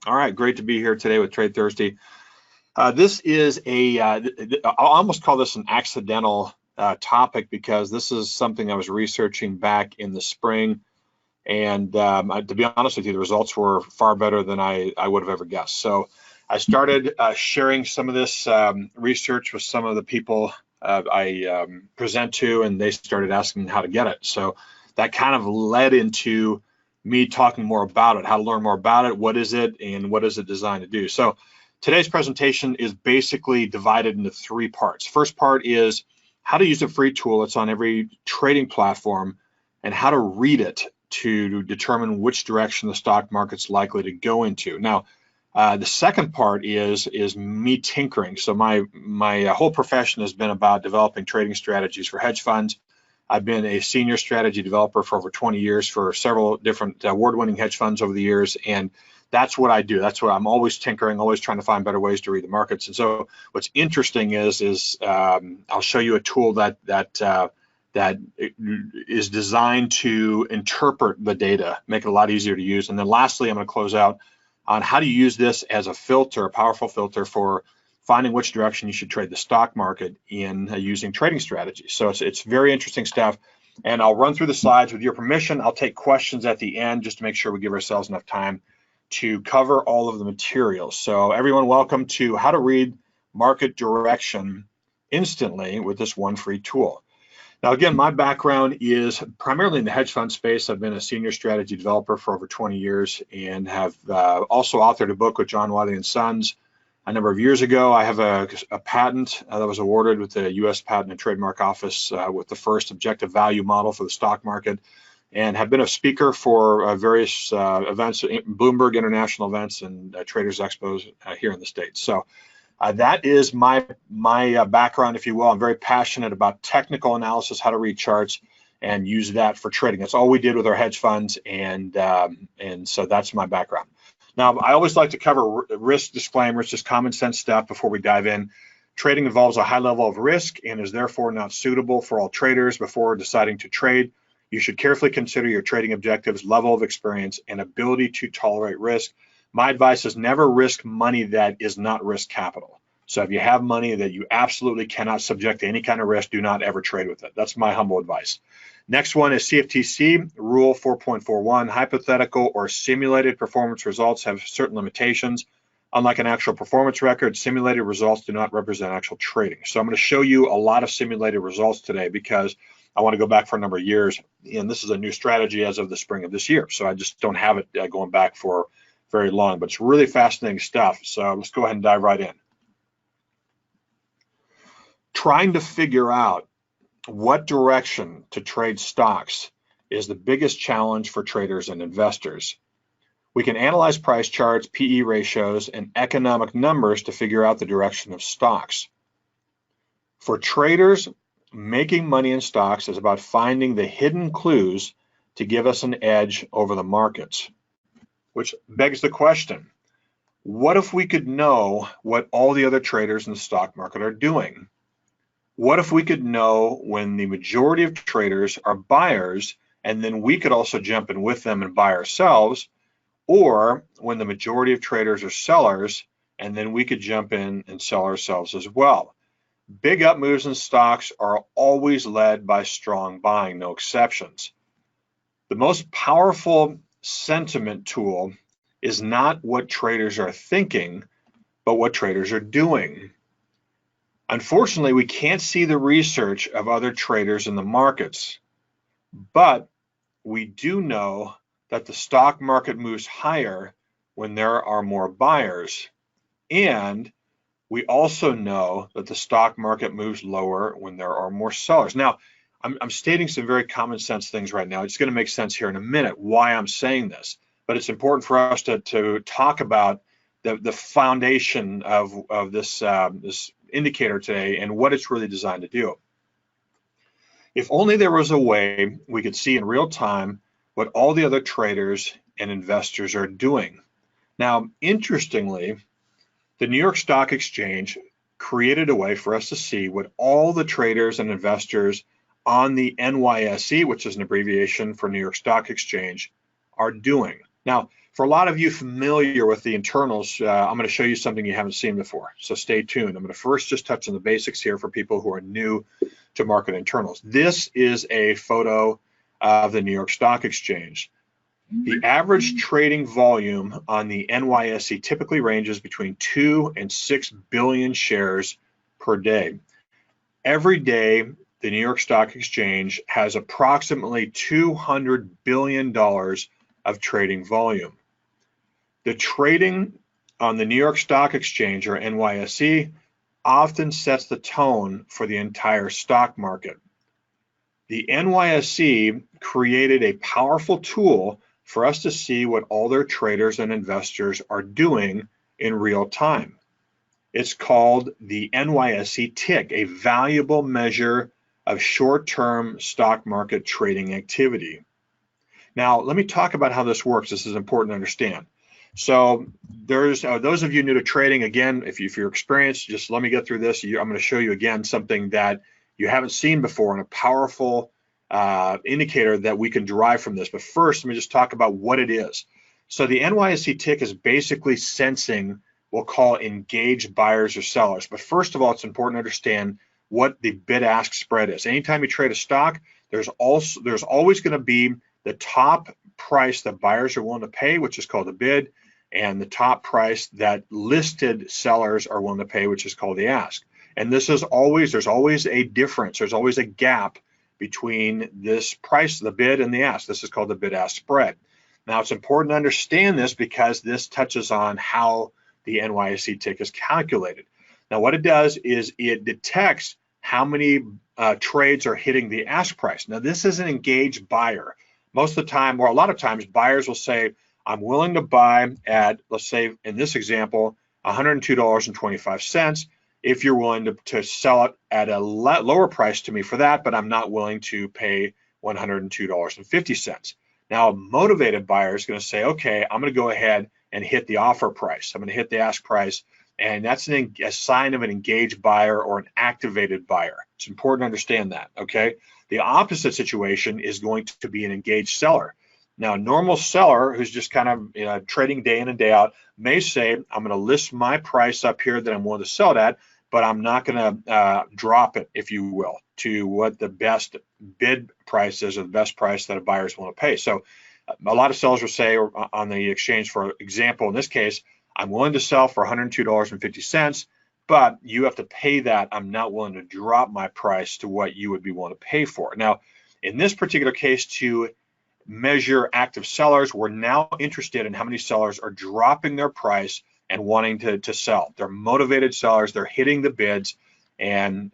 All right, great to be here today with Trade Thirsty. This is I'll almost call this an accidental topic because this is something I was researching back in the spring. And to be honest with you, the results were far better than I would have ever guessed. So I started sharing some of this research with some of the people I present to, and they started asking how to get it. So that kind of led into me talking more about it, how to learn more about it, what is it, and what is it designed to do. So today's presentation is basically divided into three parts. First part is how to use a free tool that's on every trading platform and how to read it to determine which direction the stock market's likely to go into. Now, the second part is me tinkering. So my whole profession has been about developing trading strategies for hedge funds. I've been a senior strategy developer for over 20 years for several different award-winning hedge funds over the years, and that's what I do. That's what I'm always tinkering, always trying to find better ways to read the markets. And so what's interesting is I'll show you a tool that is designed to interpret the data, make it a lot easier to use. And then lastly, I'm going to close out on how to use this as a filter, a powerful filter for finding which direction you should trade the stock market in using trading strategies. So it's very interesting stuff. And I'll run through the slides with your permission. I'll take questions at the end just to make sure we give ourselves enough time to cover all of the materials. So everyone, welcome to How to Read Market Direction Instantly with this one free tool. Now, again, my background is primarily in the hedge fund space. I've been a senior strategy developer for over 20 years and have also authored a book with John Wiley & Sons a number of years ago. I have a patent that was awarded with the U.S. Patent and Trademark Office with the first objective value model for the stock market, and have been a speaker for various events, Bloomberg International events and Traders Expos here in the States. So that is my background, if you will. I'm very passionate about technical analysis, how to read charts, and use that for trading. That's all we did with our hedge funds, and so that's my background. Now, I always like to cover risk disclaimers, just common sense stuff before we dive in. Trading involves a high level of risk and is therefore not suitable for all traders. Before deciding to trade, you should carefully consider your trading objectives, level of experience, and ability to tolerate risk. My advice is never risk money that is not risk capital. So if you have money that you absolutely cannot subject to any kind of risk, do not ever trade with it. That's my humble advice. Next one is CFTC Rule 4.41. Hypothetical or simulated performance results have certain limitations. Unlike an actual performance record, simulated results do not represent actual trading. So I'm going to show you a lot of simulated results today because I want to go back for a number of years. And this is a new strategy as of the spring of this year. So I just don't have it going back for very long, but it's really fascinating stuff. So let's go ahead and dive right in. Trying to figure out what direction to trade stocks is the biggest challenge for traders and investors. We can analyze price charts, PE ratios, and economic numbers to figure out the direction of stocks. For traders, making money in stocks is about finding the hidden clues to give us an edge over the markets. Which begs the question, what if we could know what all the other traders in the stock market are doing? What if we could know when the majority of traders are buyers, and then we could also jump in with them and buy ourselves, or when the majority of traders are sellers, and then we could jump in and sell ourselves as well? Big up moves in stocks are always led by strong buying, no exceptions. The most powerful sentiment tool is not what traders are thinking, but what traders are doing. Unfortunately, we can't see the research of other traders in the markets, but we do know that the stock market moves higher when there are more buyers, and we also know that the stock market moves lower when there are more sellers. Now, I'm stating some very common sense things right now. It's going to make sense here in a minute why I'm saying this, but it's important for us to talk about the foundation of this indicator today and what it's really designed to do. If only there was a way we could see in real time what all the other traders and investors are doing. Now, interestingly, the New York Stock Exchange created a way for us to see what all the traders and investors on the NYSE, which is an abbreviation for New York Stock Exchange, are doing. Now, For a lot of you familiar with the internals, I'm going to show you something you haven't seen before. So stay tuned. I'm going to first just touch on the basics here for people who are new to market internals. This is a photo of the New York Stock Exchange. The average trading volume on the NYSE typically ranges between 2 and 6 billion shares per day. Every day, the New York Stock Exchange has approximately $200 billion of trading volume. The trading on the New York Stock Exchange, or NYSE, often sets the tone for the entire stock market. The NYSE created a powerful tool for us to see what all their traders and investors are doing in real time. It's called the NYSE tick, a valuable measure of short-term stock market trading activity. Now, let me talk about how this works. This is important to understand. So there's those of you new to trading, again, if you're experienced, just let me get through this. I'm going to show you again something that you haven't seen before and a powerful indicator that we can derive from this. But first, let me just talk about what it is. So the NYSE tick is basically sensing, we'll call engaged buyers or sellers. But first of all, it's important to understand what the bid-ask spread is. Anytime you trade a stock, there's always going to be the top price that buyers are willing to pay, which is called the bid, and the top price that listed sellers are willing to pay, which is called the ask. And this is always, there's always a difference. There's always a gap between this price, the bid, and the ask. This is called the bid-ask spread. Now, it's important to understand this because this touches on how the NYSE tick is calculated. Now, what it does is it detects how many trades are hitting the ask price. Now, this is an engaged buyer. Most of the time, or a lot of times, buyers will say, I'm willing to buy at, let's say in this example, $102.25 if you're willing to sell it at a lower price to me for that, but I'm not willing to pay $102.50. Now, a motivated buyer is going to say, okay, I'm going to go ahead and hit the offer price. I'm going to hit the ask price, and that's a sign of an engaged buyer or an activated buyer. It's important to understand that, okay? The opposite situation is going to be an engaged seller. Now, a normal seller who's just kind of trading day in and day out may say, I'm going to list my price up here that I'm willing to sell it at, but I'm not going to drop it, if you will, to what the best bid price is or the best price that a buyer is willing to pay. So a lot of sellers will say on the exchange, for example, in this case, I'm willing to sell for $102.50, but you have to pay that. I'm not willing to drop my price to what you would be willing to pay for. Now, in this particular case, to measure active sellers, we're now interested in how many sellers are dropping their price and wanting to sell. They're motivated sellers. They're hitting the bids and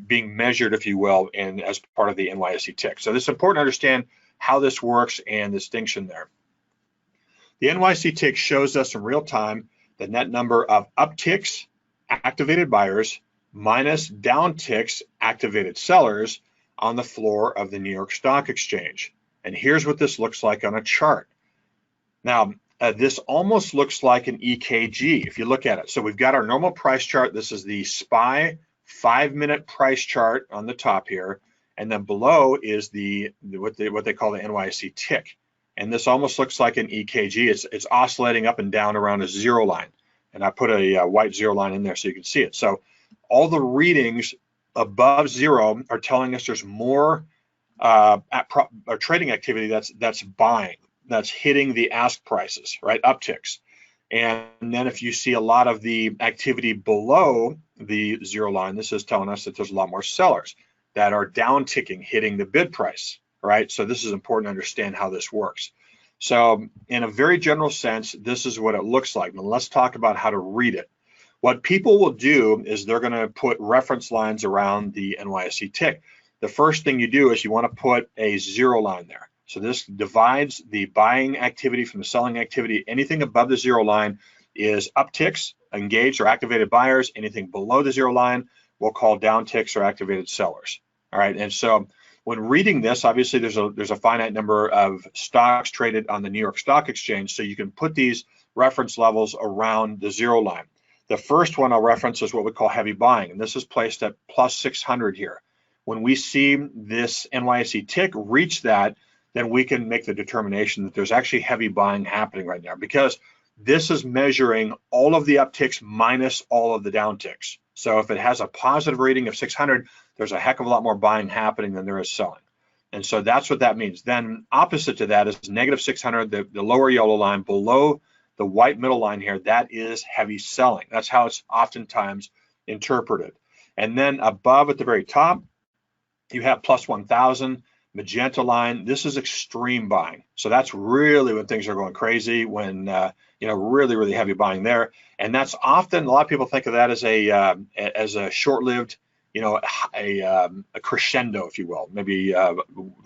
being measured, if you will, as part of the NYSE tick. So it's important to understand how this works and the distinction there. The NYSE tick shows us in real time the net number of upticks, activated buyers, minus downticks, activated sellers on the floor of the New York Stock Exchange. And here's what this looks like on a chart. Now, this almost looks like an EKG if you look at it. So we've got our normal price chart. This is the SPY 5-minute price chart on the top here. And then below is what they call the NYSE tick. And this almost looks like an EKG. It's oscillating up and down around a zero line. And I put a white zero line in there so you can see it. So all the readings above zero are telling us there's more trading activity that's buying, that's hitting the ask prices, right? Upticks. And then if you see a lot of the activity below the zero line, this is telling us that there's a lot more sellers that are down ticking, hitting the bid price, right? So this is important to understand how this works. So in a very general sense, this is what it looks like. Now let's talk about how to read it. What people will do is they're going to put reference lines around the NYSE tick. The first thing you do is you want to put a zero line there. So this divides the buying activity from the selling activity. Anything above the zero line is upticks, engaged or activated buyers. Anything below the zero line we'll call downticks or activated sellers. All right, and so when reading this, obviously there's a finite number of stocks traded on the New York Stock Exchange, so you can put these reference levels around the zero line. The first one I'll reference is what we call heavy buying, and this is placed at plus 600 here. When we see this NYSE tick reach that, then we can make the determination that there's actually heavy buying happening right now, because this is measuring all of the upticks minus all of the downticks. So if it has a positive reading of 600, there's a heck of a lot more buying happening than there is selling. And so that's what that means. Then opposite to that is negative 600, the lower yellow line below the white middle line here, that is heavy selling. That's how it's oftentimes interpreted. And then above at the very top, you have plus 1,000, magenta line. This is extreme buying. So that's really when things are going crazy, when really, really heavy buying there. And that's often, a lot of people think of that as a short-lived, a crescendo, if you will, maybe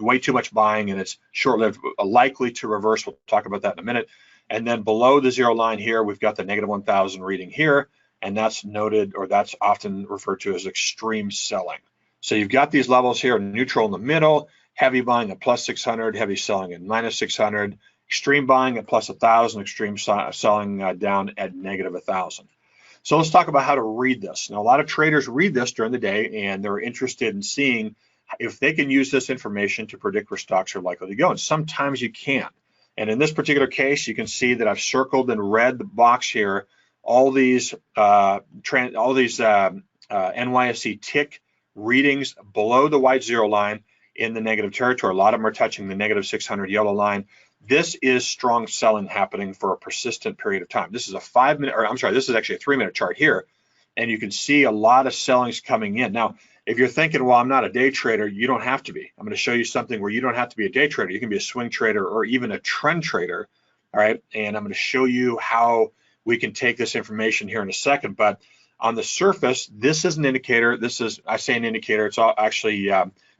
way too much buying and it's short-lived, likely to reverse. We'll talk about that in a minute. And then below the zero line here, we've got the negative 1,000 reading here, and that's noted, or that's often referred to as extreme selling. So you've got these levels here, neutral in the middle, heavy buying at plus 600, heavy selling at minus 600, extreme buying at plus 1,000, extreme selling down at negative 1,000. So let's talk about how to read this. Now, a lot of traders read this during the day, and they're interested in seeing if they can use this information to predict where stocks are likely to go. And sometimes you can. And in this particular case, you can see that I've circled in red the box here all these NYSE tick readings below the white zero line in the negative territory. A lot of them are touching the negative 600 yellow line. This is strong selling happening for a persistent period of time. This is a 5-minute, or I'm sorry, this is actually a 3-minute chart here, and you can see a lot of sellings coming in. Now, if you're thinking, well, I'm not a day trader, you don't have to be. I'm going to show you something where you don't have to be a day trader. You can be a swing trader or even a trend trader, all right? And I'm going to show you how we can take this information here in a second. But on the surface, this is an indicator. This is, I say an indicator, it's all actually,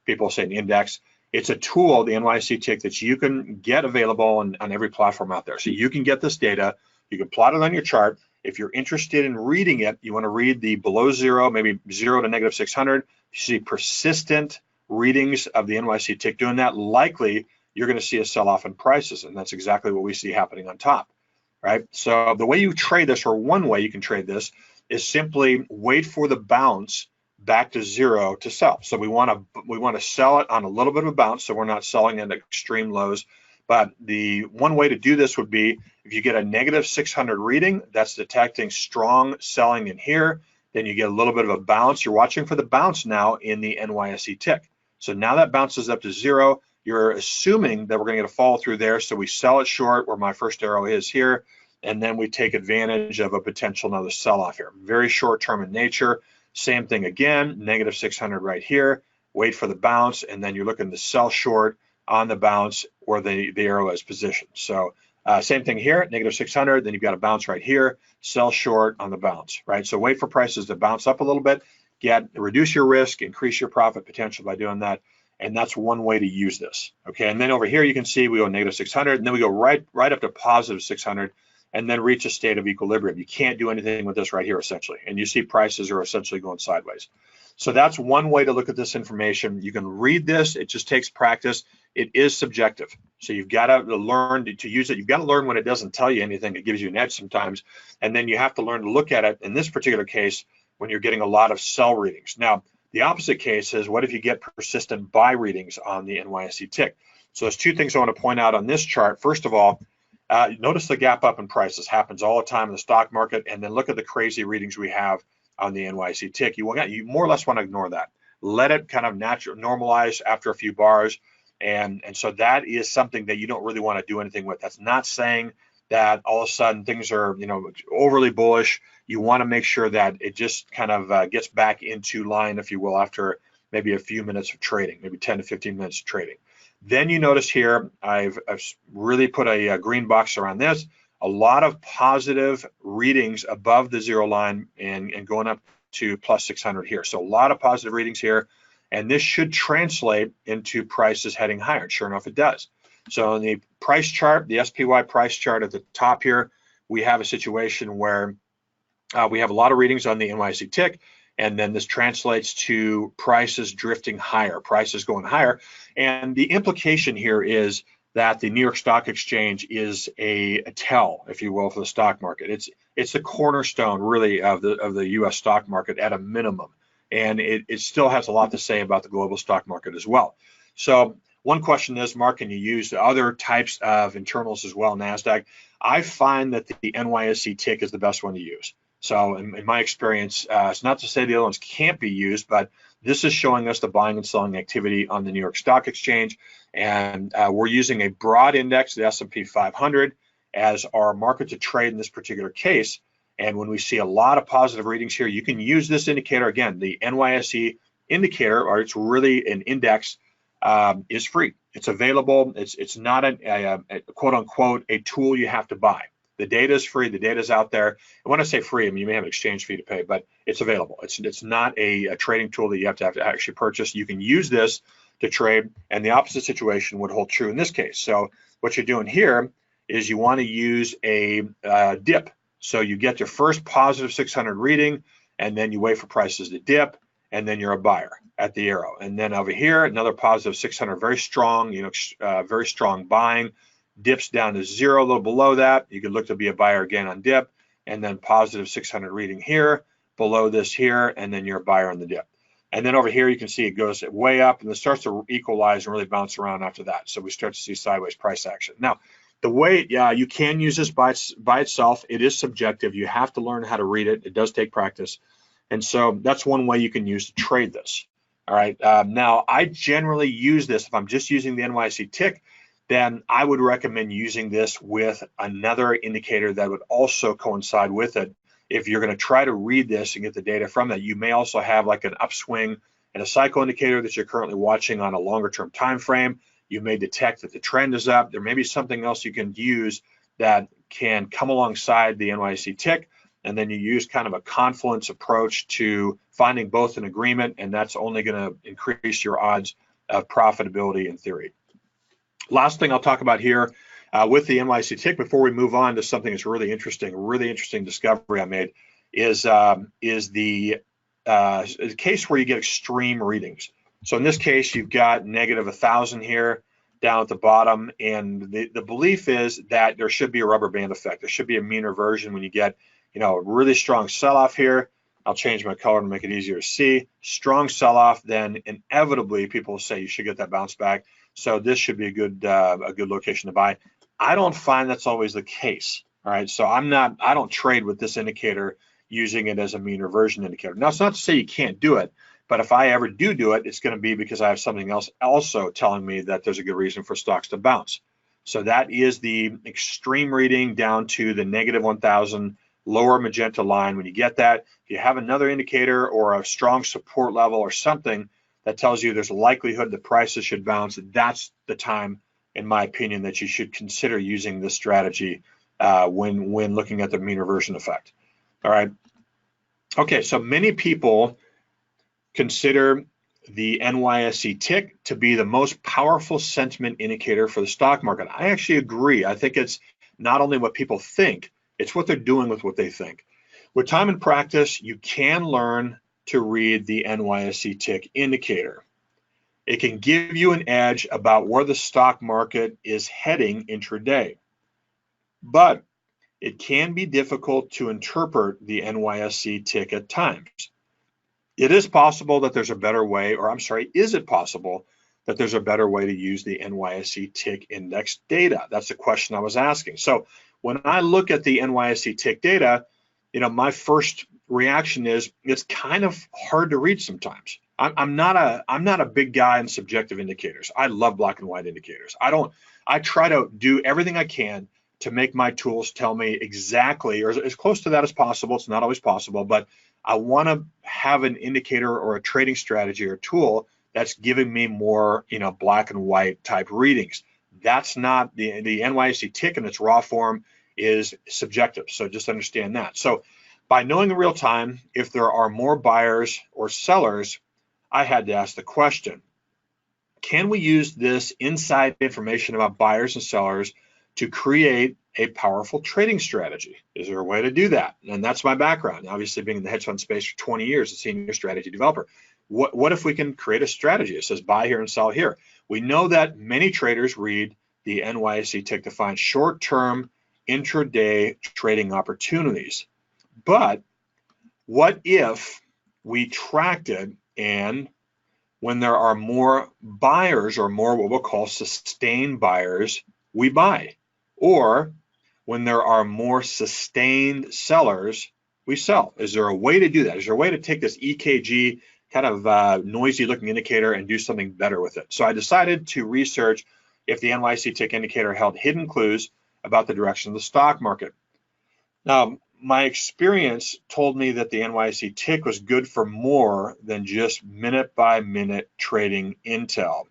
people say an index. It's a tool, the NYSE tick, that you can get available on every platform out there. So you can get this data, you can plot it on your chart. If you're interested in reading it, you want to read the below zero, maybe 0 to negative 600. You see persistent readings of the NYSE tick doing that, likely you're going to see a sell-off in prices, and that's exactly what we see happening on top, right? So the way you trade this, or one way you can trade this, is simply wait for the bounce back to zero to sell. So we want to sell it on a little bit of a bounce, so we're not selling at extreme lows. But the one way to do this would be if you get a negative 600 reading, that's detecting strong selling in here, then you get a little bit of a bounce. You're watching for the bounce now in the NYSE tick. So now that bounces up to zero, you're assuming that we're going to get a follow through there. So we sell it short where my first arrow is here, and then we take advantage of a potential another sell-off here. Very short-term in nature. Same thing again, negative 600 right here, wait for the bounce, and then you're looking to sell short on the bounce where the arrow is positioned. So same thing here, negative 600, then you've got a bounce right here, sell short on the bounce, right? So wait for prices to bounce up a little bit, reduce your risk, increase your profit potential by doing that, and that's one way to use this, okay? And then over here you can see we go negative 600, and then we go right up to positive 600, and then reach a state of equilibrium. You can't do anything with this right here, essentially. And you see prices are essentially going sideways. So that's one way to look at this information. You can read this. It just takes practice. It is subjective. So you've got to learn to use it. You've got to learn when it doesn't tell you anything. It gives you an edge sometimes. And then you have to learn to look at it, in this particular case, when you're getting a lot of sell readings. Now, the opposite case is, what if you get persistent buy readings on the NYSE tick? So there's two things I want to point out on this chart. First of all, notice the gap up in prices happens all the time in the stock market, and then look at the crazy readings we have on the NYSE tick. You more or less want to ignore that. Let it kind of normalize after a few bars, and so that is something that you don't really want to do anything with. That's not saying that all of a sudden things are overly bullish. You want to make sure that it just kind of gets back into line, if you will, after maybe a few minutes of trading, maybe 10 to 15 minutes of trading. Then you notice here, I've really put a green box around this, a lot of positive readings above the zero line and going up to plus 600 here. So a lot of positive readings here, and this should translate into prices heading higher. And sure enough, it does. So in the price chart, the SPY price chart at the top here, we have a situation where we have a lot of readings on the NYSE tick, and then this translates to prices drifting higher, prices going higher. And the implication here is that the New York Stock Exchange is a tell, if you will, for the stock market. It's the cornerstone, really, of the U.S. stock market at a minimum. And it still has a lot to say about the global stock market as well. So One question is, Mark, can you use other types of internals as well, NASDAQ? I find that the NYSE tick is the best one to use. So in my experience, it's not to say the other ones can't be used, but this is showing us the buying and selling activity on the New York Stock Exchange. And we're using a broad index, the S&P 500, as our market to trade in this particular case. And when we see a lot of positive readings here, you can use this indicator. Again, the NYSE indicator, or it's really an index, is free. It's available. It's not a quote unquote a tool you have to buy. The data is free. The data is out there. And when I say free, I mean you may have an exchange fee to pay, but it's available. It's not a trading tool that you have to actually purchase. You can use this to trade, and the opposite situation would hold true in this case. So what you're doing here is you want to use a dip. So you get your first positive 600 reading, and then you wait for prices to dip, and then you're a buyer at the arrow. And then over here, another positive 600, very strong, very strong buying. Dips down to 0, a little below that. You could look to be a buyer again on dip, and then positive 600 reading here, below this here, and then you're a buyer on the dip. And then over here, you can see it goes way up, and it starts to equalize and really bounce around after that. So we start to see sideways price action. Now, the way you can use this by itself, it is subjective. You have to learn how to read it. It does take practice. And so that's one way you can use to trade this. All right. Now, I generally use this, if I'm just using the NYSE tick, then I would recommend using this with another indicator that would also coincide with it. If you're going to try to read this and get the data from that, you may also have like an upswing and a cycle indicator that you're currently watching on a longer term time frame. You may detect that the trend is up. There may be something else you can use that can come alongside the NYSE tick, and then you use kind of a confluence approach to finding both an agreement, and that's only going to increase your odds of profitability in theory. Last thing I'll talk about here with the NYSE tick before we move on to something that's really interesting discovery I made is the case where you get extreme readings. So in this case, you've got negative 1,000 here down at the bottom, and the belief is that there should be a rubber band effect. There should be a mean reversion when you get, a really strong sell-off here. I'll change my color to make it easier to see. Strong sell-off, then inevitably people say you should get that bounce back. So this should be a good location to buy. I don't find that's always the case. All right, so I don't trade with this indicator using it as a mean reversion indicator. Now, it's not to say you can't do it, but if I ever do it, it's going to be because I have something else also telling me that there's a good reason for stocks to bounce. So that is the extreme reading down to the negative 1,000 lower magenta line. When you get that, if you have another indicator or a strong support level or something that tells you there's a likelihood that prices should bounce, that's the time, in my opinion, that you should consider using this strategy when looking at the mean reversion effect. All right. Okay, so many people consider the NYSE tick to be the most powerful sentiment indicator for the stock market. I actually agree. I think it's not only what people think, it's what they're doing with what they think. With time and practice, you can learn to read the NYSE tick indicator. It can give you an edge about where the stock market is heading intraday. But it can be difficult to interpret the NYSE tick at times. It is possible that there's a better way, or I'm sorry, is it possible that there's a better way to use the NYSE tick index data? That's the question I was asking. So when I look at the NYSE tick data, my first reaction is it's kind of hard to read sometimes. I'm not a big guy in subjective indicators. I love black and white indicators. I try to do everything I can to make my tools tell me exactly, or as close to that as possible. It's not always possible, but I want to have an indicator or a trading strategy or tool that's giving me more, black and white type readings. That's not the NYSE tick in its raw form is subjective. So just understand that. So by knowing in real time if there are more buyers or sellers, I had to ask the question, can we use this inside information about buyers and sellers to create a powerful trading strategy? Is there a way to do that? And that's my background. Obviously, being in the hedge fund space for 20 years, a senior strategy developer. What if we can create a strategy? It says buy here and sell here. We know that many traders read the NYSE tick to find short-term intraday trading opportunities. But what if we tracked it and When there are more buyers or more what we'll call sustained buyers, we buy. Or when there are more sustained sellers, we sell. Is there a way to do that? Is there a way to take this EKG kind of noisy looking indicator and do something better with it? So I decided to research if the NYSE tick indicator held hidden clues about the direction of the stock market. Now, my experience told me that the NYSE tick was good for more than just minute by minute trading intel.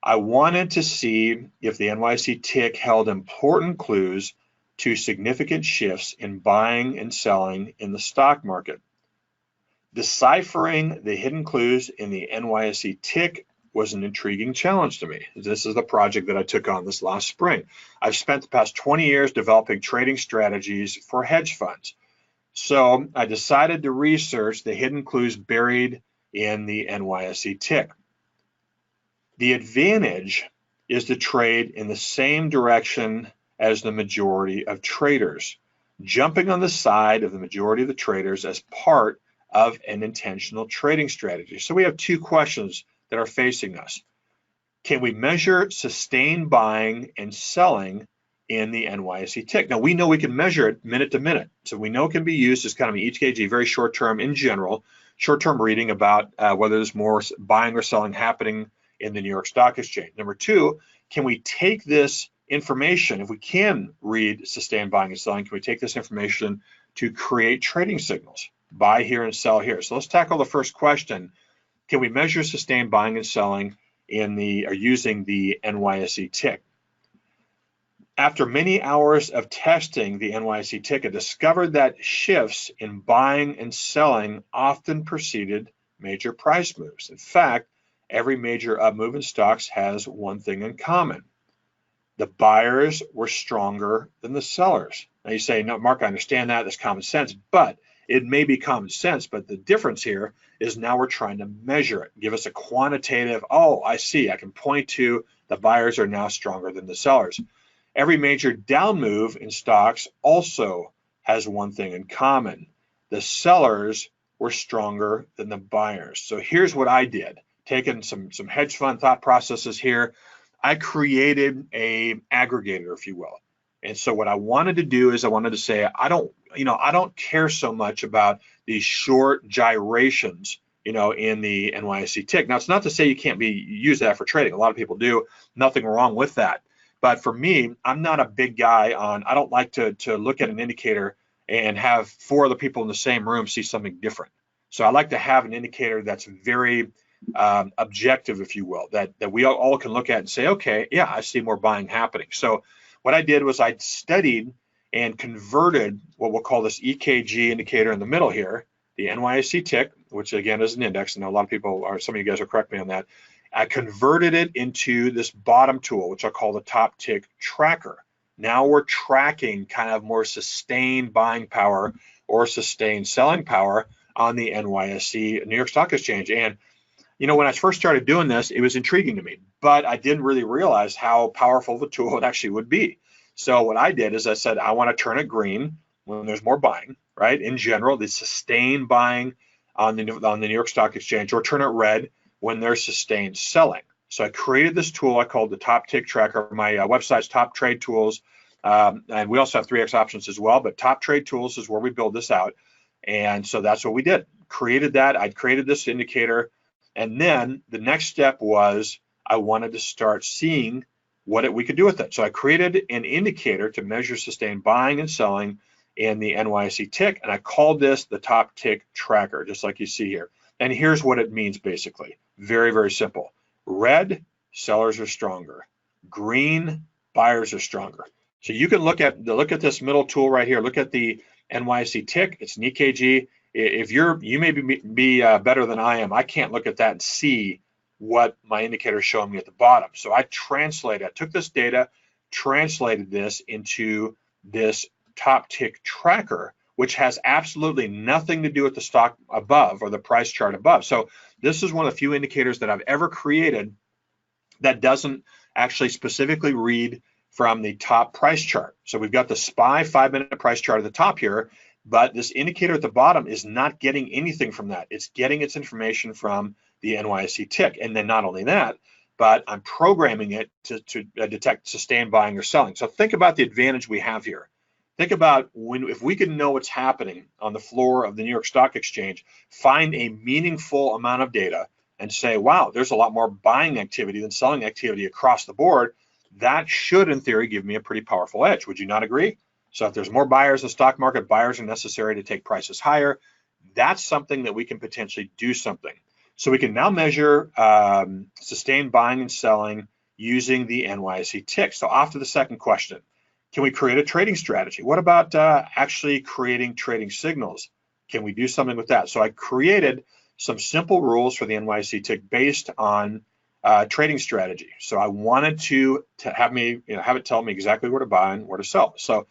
I wanted to see if the NYSE tick held important clues to significant shifts in buying and selling in the stock market. Deciphering the hidden clues in the NYSE tick was an intriguing challenge to me. This is the project that I took on this last spring. I've spent the past 20 years developing trading strategies for hedge funds. So I decided to research the hidden clues buried in the NYSE tick. The advantage is to trade in the same direction as the majority of traders, jumping on the side of the majority of the traders as part of an intentional trading strategy. So we have two questions that are facing us. Can we measure sustained buying and selling in the NYSE tick? Now we know we can measure it minute to minute. So we know it can be used as kind of an EKG, very short term in general, short-term reading about whether there's more buying or selling happening in the New York Stock Exchange. Number two, can we take this information, if we can read sustained buying and selling, can we take this information to create trading signals? Buy here and sell here. So let's tackle the first question. Can we measure sustained buying and selling using the NYSE tick? After many hours of testing the NYSE tick, I discovered that shifts in buying and selling often preceded major price moves. In fact, every major up move in stocks has one thing in common. The buyers were stronger than the sellers. Now you say, no, Mark, I understand that. That's common sense, but it may be common sense, but the difference here is now we're trying to measure it, give us a quantitative, oh, I see, I can point to the buyers are now stronger than the sellers. Every major down move in stocks also has one thing in common. The sellers were stronger than the buyers. So here's what I did, taking some hedge fund thought processes here. I created a aggregator, if you will. And so what I wanted to do is I wanted to say, I don't care so much about these short gyrations, in the NYSE tick. Now, it's not to say you can't use that for trading. A lot of people do. Nothing wrong with that. But for me, I'm not a big guy I don't like to look at an indicator and have four other people in the same room see something different. So I like to have an indicator that's very objective, if you will, that we all can look at and say, okay, yeah, I see more buying happening. So what I did was I studied and converted what we'll call this EKG indicator in the middle here, the NYSE tick, which again is an index. I know a lot of people some of you guys will correct me on that. I converted it into this bottom tool, which I call the top tick tracker. Now we're tracking kind of more sustained buying power or sustained selling power on the NYSE, New York Stock Exchange. And when I first started doing this, it was intriguing to me, but I didn't really realize how powerful the tool it actually would be. So what I did is I said, I want to turn it green when there's more buying, right? In general, the sustained buying on the New York Stock Exchange, or turn it red when there's sustained selling. So I created this tool I called the Top Tick Tracker. My website's Top Trade Tools, and we also have 3X options as well, but Top Trade Tools is where we build this out. And so that's what we did. Created that. I created this indicator. And then the next step was I wanted to start seeing what we could do with it. So I created an indicator to measure sustained buying and selling in the NYSE tick, and I called this the Top Tick Tracker, just like you see here. And here's what it means basically. Very, very simple. Red, sellers are stronger. Green, buyers are stronger. So you can look at this middle tool right here. Look at the NYSE tick. It's an EKG. If you may be better than I am, I can't look at that and see what my indicator is showing me at the bottom. So I took this data, translated this into this Top Tick Tracker, which has absolutely nothing to do with the stock above or the price chart above. So this is one of the few indicators that I've ever created that doesn't actually specifically read from the top price chart. So we've got the SPY 5-minute price chart at the top here, but this indicator at the bottom is not getting anything from that. It's getting its information from the NYSE tick. And then not only that, but I'm programming it to detect sustained buying or selling. So think about the advantage we have here. Think about if we can know what's happening on the floor of the New York Stock Exchange, find a meaningful amount of data and say, wow, there's a lot more buying activity than selling activity across the board. That should, in theory, give me a pretty powerful edge. Would you not agree? So if there's more buyers in the stock market, buyers are necessary to take prices higher. That's something that we can potentially do something. So we can now measure sustained buying and selling using the NYSE tick. So off to the second question. Can we create a trading strategy? What about actually creating trading signals? Can we do something with that? So I created some simple rules for the NYSE tick based on trading strategy. So I wanted to have it tell me exactly where to buy and where to sell. So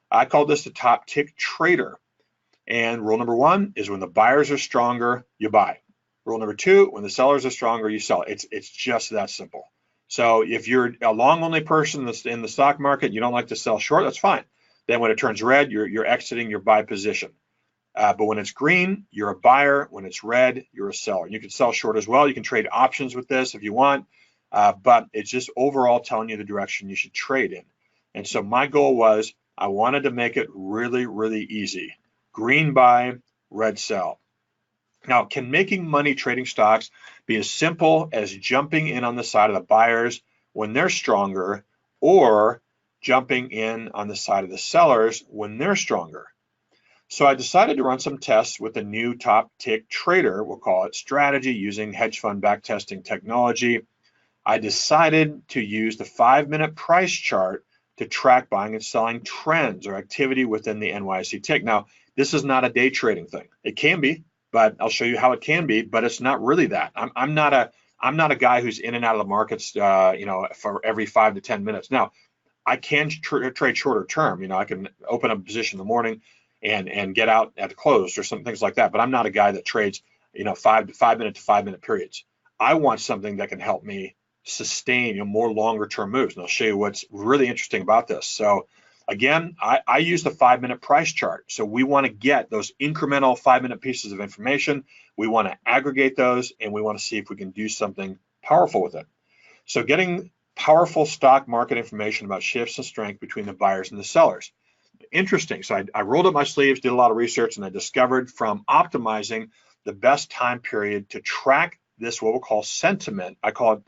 I called this the top tick trader. And rule number one is when the buyers are stronger, you buy. Rule number two, when the sellers are stronger, you sell. It's just that simple. So if you're a long-only person in the stock market, you don't like to sell short, that's fine. Then when it turns red, you're exiting your buy position. But when it's green, you're a buyer. When it's red, you're a seller. You can sell short as well. You can trade options with this if you want, but it's just overall telling you the direction you should trade in. And so my goal was I wanted to make it really, really easy. Green buy, red sell. Now, can making money trading stocks be as simple as jumping in on the side of the buyers when they're stronger, or jumping in on the side of the sellers when they're stronger? So I decided to run some tests with a new top tick trader, we'll call it strategy, using hedge fund backtesting technology. I decided to use the 5-minute price chart to track buying and selling trends or activity within the NYSE tick. Now, this is not a day trading thing. It can be, but I'll show you how it can be, but it's not really that. I'm not a guy who's in and out of the markets, for every 5 to 10 minutes. Now, I can trade shorter term. I can open a position in the morning and get out at the close or some things like that. But I'm not a guy that trades, 5 minute to 5 minute periods. I want something that can help me sustain more longer term moves. And I'll show you what's really interesting about this. So again, I use the 5-minute price chart. So we want to get those incremental 5-minute pieces of information. We want to aggregate those, and we want to see if we can do something powerful with it. So getting powerful stock market information about shifts and strength between the buyers and the sellers. Interesting. So I rolled up my sleeves, did a lot of research, and I discovered from optimizing the best time period to track this, what we'll call sentiment. I call it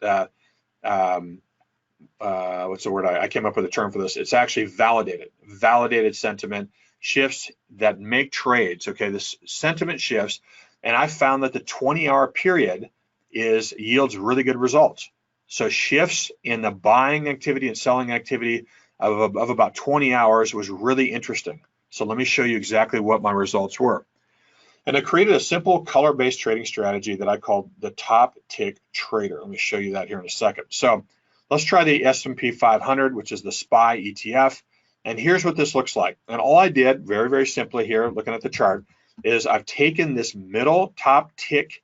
what's the word? I came up with a term for this. It's actually validated sentiment shifts that make trades. Okay, this sentiment shifts, and I found that the 20-hour period yields really good results. So shifts in the buying activity and selling activity of about 20 hours was really interesting. So let me show you exactly what my results were. And I created a simple color-based trading strategy that I called the top tick trader. Let me show you that here in a second. So let's try the S&P 500, which is the SPY ETF. And here's what this looks like. And all I did, very, very simply here, looking at the chart, is I've taken this middle top tick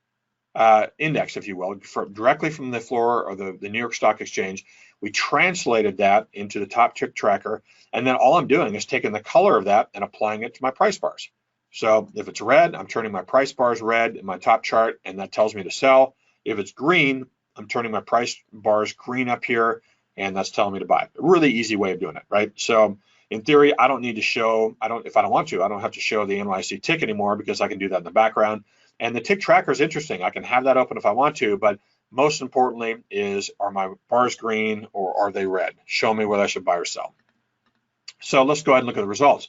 index, if you will, directly from the floor of the New York Stock Exchange. We translated that into the top tick tracker. And then all I'm doing is taking the color of that and applying it to my price bars. So if it's red, I'm turning my price bars red in my top chart, and that tells me to sell. If it's green, I'm turning my price bars green up here, and that's telling me to buy. A really easy way of doing it, right? So in theory, I don't need to show, if I don't want to, I don't have to show the NYSE tick anymore, because I can do that in the background. And the tick tracker is interesting. I can have that open if I want to, but most importantly is, are my bars green or are they red? Show me whether I should buy or sell. So let's go ahead and look at the results.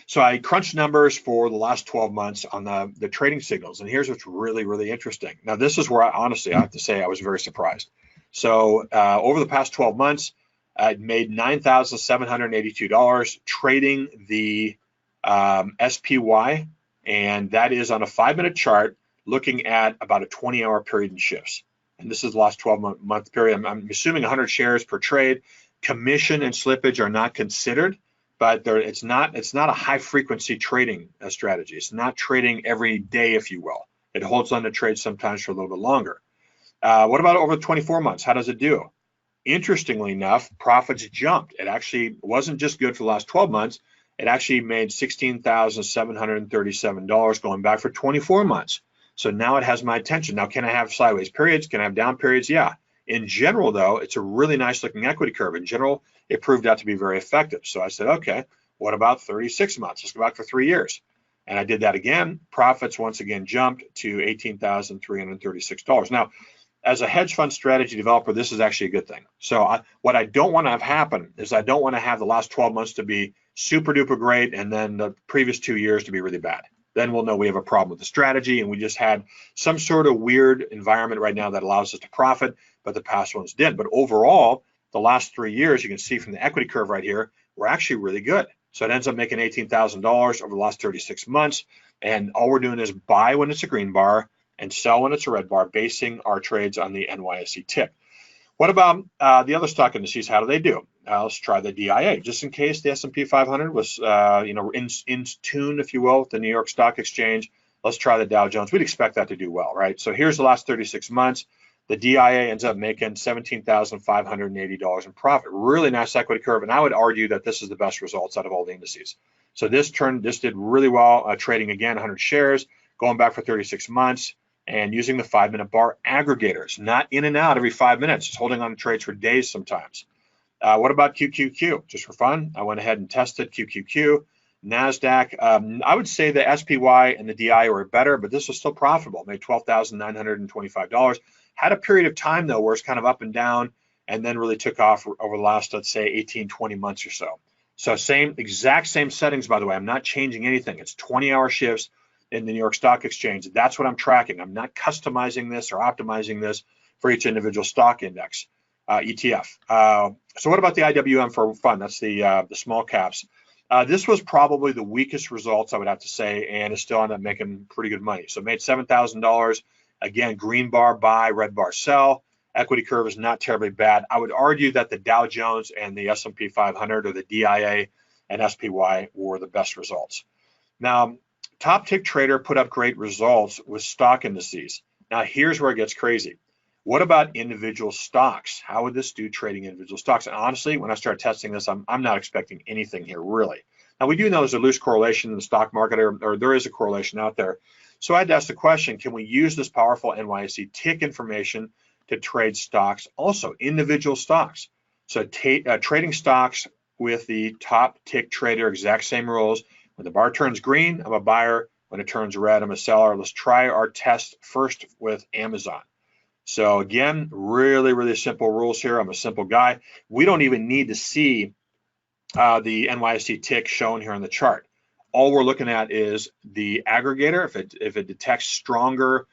So I crunched numbers for the last 12 months on the trading signals. And here's what's really, really interesting. Now, this is where I have to say I was very surprised. So over the past 12 months, I made $9,782 trading the SPY. And that is on a 5-minute chart looking at about a 20-hour period in shifts. And this is the last 12-month period. I'm assuming 100 shares per trade. Commission and slippage are not considered, but it's not a high-frequency trading strategy. It's not trading every day, if you will. It holds on to trades sometimes for a little bit longer. What about over 24 months? How does it do? Interestingly enough, profits jumped. It actually wasn't just good for the last 12 months. It actually made $16,737 going back for 24 months. So now it has my attention. Now, can I have sideways periods? Can I have down periods? Yeah. In general, though, it's a really nice looking equity curve. In general, it proved out to be very effective. So I said, okay, what about 36 months? Let's go back for 3 years. And I did that again. Profits once again jumped to $18,336. Now, as a hedge fund strategy developer, this is actually a good thing. So what I don't want to have happen is I don't want to have the last 12 months to be super duper great and then the previous 2 years to be really bad. Then we'll know we have a problem with the strategy, and we just had some sort of weird environment right now that allows us to profit, but the past ones did. But overall, the last 3 years, you can see from the equity curve right here, we're actually really good. So it ends up making $18,000 over the last 36 months. And all we're doing is buy when it's a green bar and sell when it's a red bar, basing our trades on the NYSE tick. What about the other stock indices? How do they do? Let's try the DIA, just in case the S&P 500 was, in tune, if you will, with the New York Stock Exchange. Let's try the Dow Jones. We'd expect that to do well, right? So here's the last 36 months. The DIA ends up making $17,580 in profit. Really nice equity curve, and I would argue that this is the best results out of all the indices. So this did really well, trading again 100 shares, going back for 36 months. And using the 5-minute bar aggregators, not in and out every 5 minutes, just holding on to trades for days sometimes. What about QQQ? Just for fun, I went ahead and tested QQQ. NASDAQ, I would say the SPY and the DI were better, but this was still profitable. Made $12,925. Had a period of time, though, where it's kind of up and down, and then really took off over the last, let's say, 18, 20 months or so. So exact same settings, by the way. I'm not changing anything. It's 20-hour shifts in the New York Stock Exchange. That's what I'm tracking. I'm not customizing this or optimizing this for each individual stock index, ETF. So what about the IWM for fun? That's the small caps. This was probably the weakest results, I would have to say, and it still ended up making pretty good money. So it made $7,000. Again, green bar buy, red bar sell. Equity curve is not terribly bad. I would argue that the Dow Jones and the S&P 500 or the DIA and SPY were the best results. Now, Top Tick Trader put up great results with stock indices. Now, here's where it gets crazy. What about individual stocks? How would this do trading individual stocks? And honestly, when I start testing this, I'm not expecting anything here, really. Now, we do know there's a loose correlation in the stock market, or there is a correlation out there. So I had to ask the question, can we use this powerful NYSE tick information to trade stocks also, individual stocks? So trading stocks with the Top Tick Trader, exact same rules. When the bar turns green, I'm a buyer. When it turns red, I'm a seller. Let's try our test first with Amazon. So again, really, really simple rules here. I'm a simple guy. We don't even need to see the NYSE tick shown here on the chart. All we're looking at is the aggregator. If it detects stronger,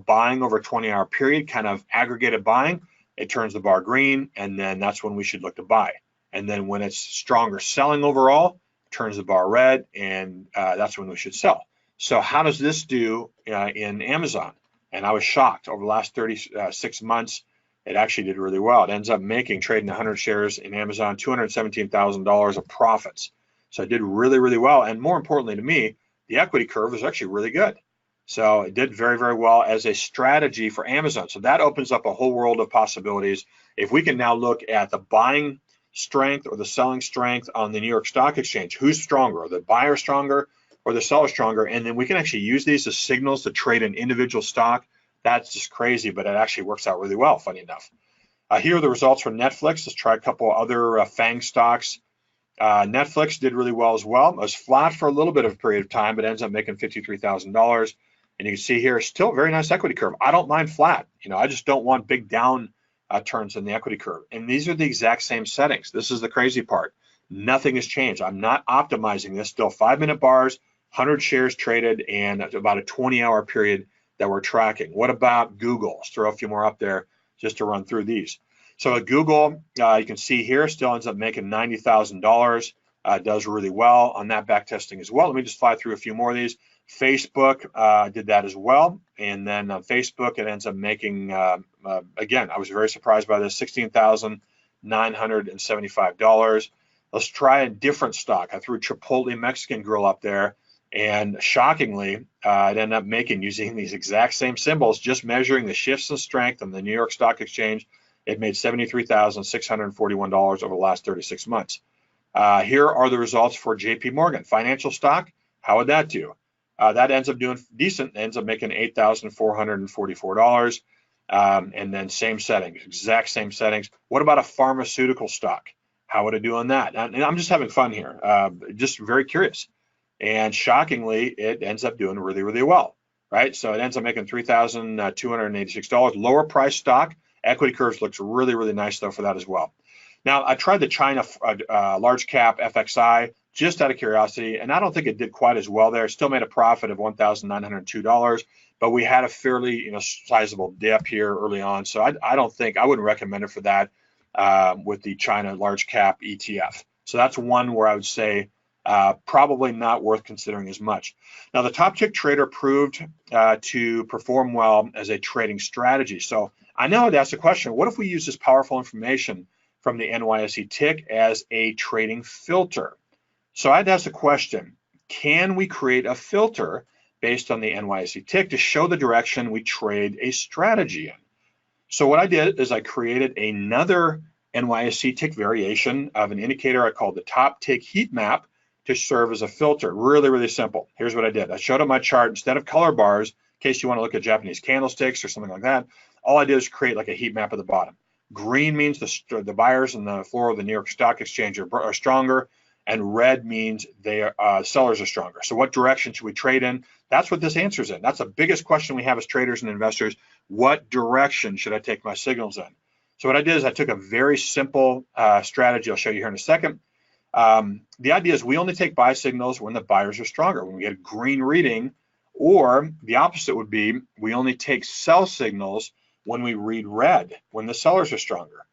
buying over a 20-hour period, kind of aggregated buying, it turns the bar green, and then that's when we should look to buy. And then when it's stronger selling overall, turns the bar red, and that's when we should sell. So how does this do in Amazon? And I was shocked. Over the last 36 months, it actually did really well. It ends up trading 100 shares in Amazon, $217,000 of profits. So it did really, really well. And more importantly to me, the equity curve is actually really good. So it did very, very well as a strategy for Amazon. So that opens up a whole world of possibilities. If we can now look at the buying strength or the selling strength on the New York Stock Exchange, who's stronger? Are the buyer stronger or the seller stronger? And then we can actually use these as signals to trade an individual stock. That's just crazy, but it actually works out really well, funny enough. Here are the results from Netflix. Let's try a couple other FANG stocks. Netflix did really well as well. It was flat for a little bit of a period of time, but ends up making $53,000. And you can see here, still a very nice equity curve. I don't mind flat. I just don't want big down turns in the equity curve. And these are the exact same settings. This is the crazy part. Nothing has changed. I'm not optimizing this. Still 5-minute bars, 100 shares traded, and about a 20-hour period that we're tracking. What about Google? Let's throw a few more up there just to run through these. So at Google, you can see here, still ends up making $90,000. Does really well on that back testing as well. Let me just fly through a few more of these. Facebook did that as well. And then on Facebook, it ends up making, again, I was very surprised by this, $16,975. Let's try a different stock. I threw Chipotle Mexican Grill up there. And shockingly, it ended up using these exact same symbols, just measuring the shifts in strength on the New York Stock Exchange. It made $73,641 over the last 36 months. Here are the results for JP Morgan. Financial stock, how would that do? that ends up doing decent, ends up making $8,444. And then same settings, exact same settings. What about a pharmaceutical stock? How would it do on that? And I'm just having fun here, just very curious. And shockingly, it ends up doing really, really well, right? So it ends up making $3,286. Lower price stock. Equity curves looks really, really nice though for that as well. Now, I tried the China large cap FXI just out of curiosity, and I don't think it did quite as well there. It still made a profit of $1,902, but we had a fairly sizable dip here early on. So I wouldn't recommend it for that with the China large cap ETF. So that's one where I would say probably not worth considering as much. Now, the top tick trader proved to perform well as a trading strategy. So I now would ask the question, what if we use this powerful information from the NYSE tick as a trading filter? So I'd ask the question, can we create a filter based on the NYSE tick to show the direction we trade a strategy in? So what I did is I created another NYSE tick variation of an indicator I called the top tick heat map to serve as a filter. Really, really simple. Here's what I did. I showed up my chart instead of color bars, in case you want to look at Japanese candlesticks or something like that. All I did is create like a heat map at the bottom. Green means the buyers on the floor of the New York Stock Exchange are stronger, and red means sellers are stronger. So what direction should we trade in? That's what this answers in. That's the biggest question we have as traders and investors. What direction should I take my signals in? So what I did is I took a very simple strategy I'll show you here in a second. The idea is we only take buy signals when the buyers are stronger, when we get a green reading, or the opposite would be we only take sell signals when we read red, when the sellers are stronger.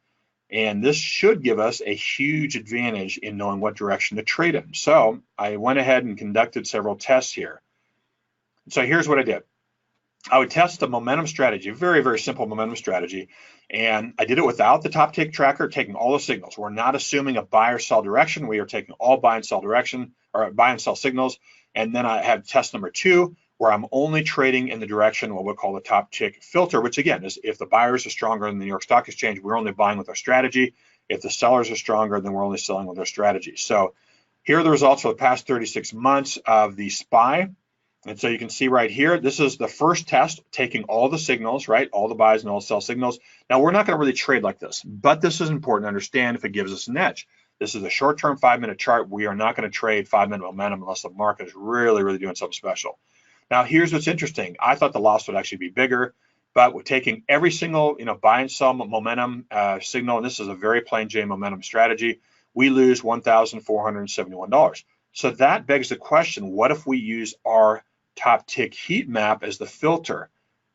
And this should give us a huge advantage in knowing what direction to trade in. So I went ahead and conducted several tests here. So here's what I did. I would test the momentum strategy, a very, very simple momentum strategy. And I did it without the top tick tracker, taking all the signals. We're not assuming a buy or sell direction. We are taking all buy and sell direction, or buy and sell signals. And then I have test number 2, where I'm only trading in the direction, what we'll call the top tick filter, which again is if the buyers are stronger than the New York Stock Exchange, we're only buying with our strategy. If the sellers are stronger, then we're only selling with our strategy. So here are the results for the past 36 months of the SPY. And so you can see right here, this is the first test, taking all the signals, right? All the buys and all the sell signals. Now, we're not going to really trade like this, but this is important to understand if it gives us an edge. This is a short-term 5-minute chart. We are not going to trade 5-minute momentum unless the market is really, really doing something special. Now, here's what's interesting. I thought the loss would actually be bigger, but we're taking every single buy and sell momentum signal, and this is a very plain Jane momentum strategy. We lose $1,471. So that begs the question, what if we use our top tick heat map as the filter?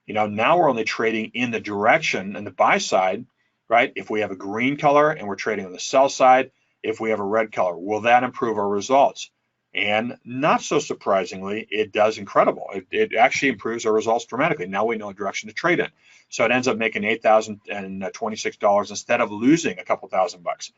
Now we're only trading in the direction and the buy side, right? If we have a green color and we're trading on the sell side, if we have a red color, will that improve our results? And not so surprisingly, it does incredible. It actually improves our results dramatically. Now we know a direction to trade in. So it ends up making $8,026 instead of losing a couple $1,000.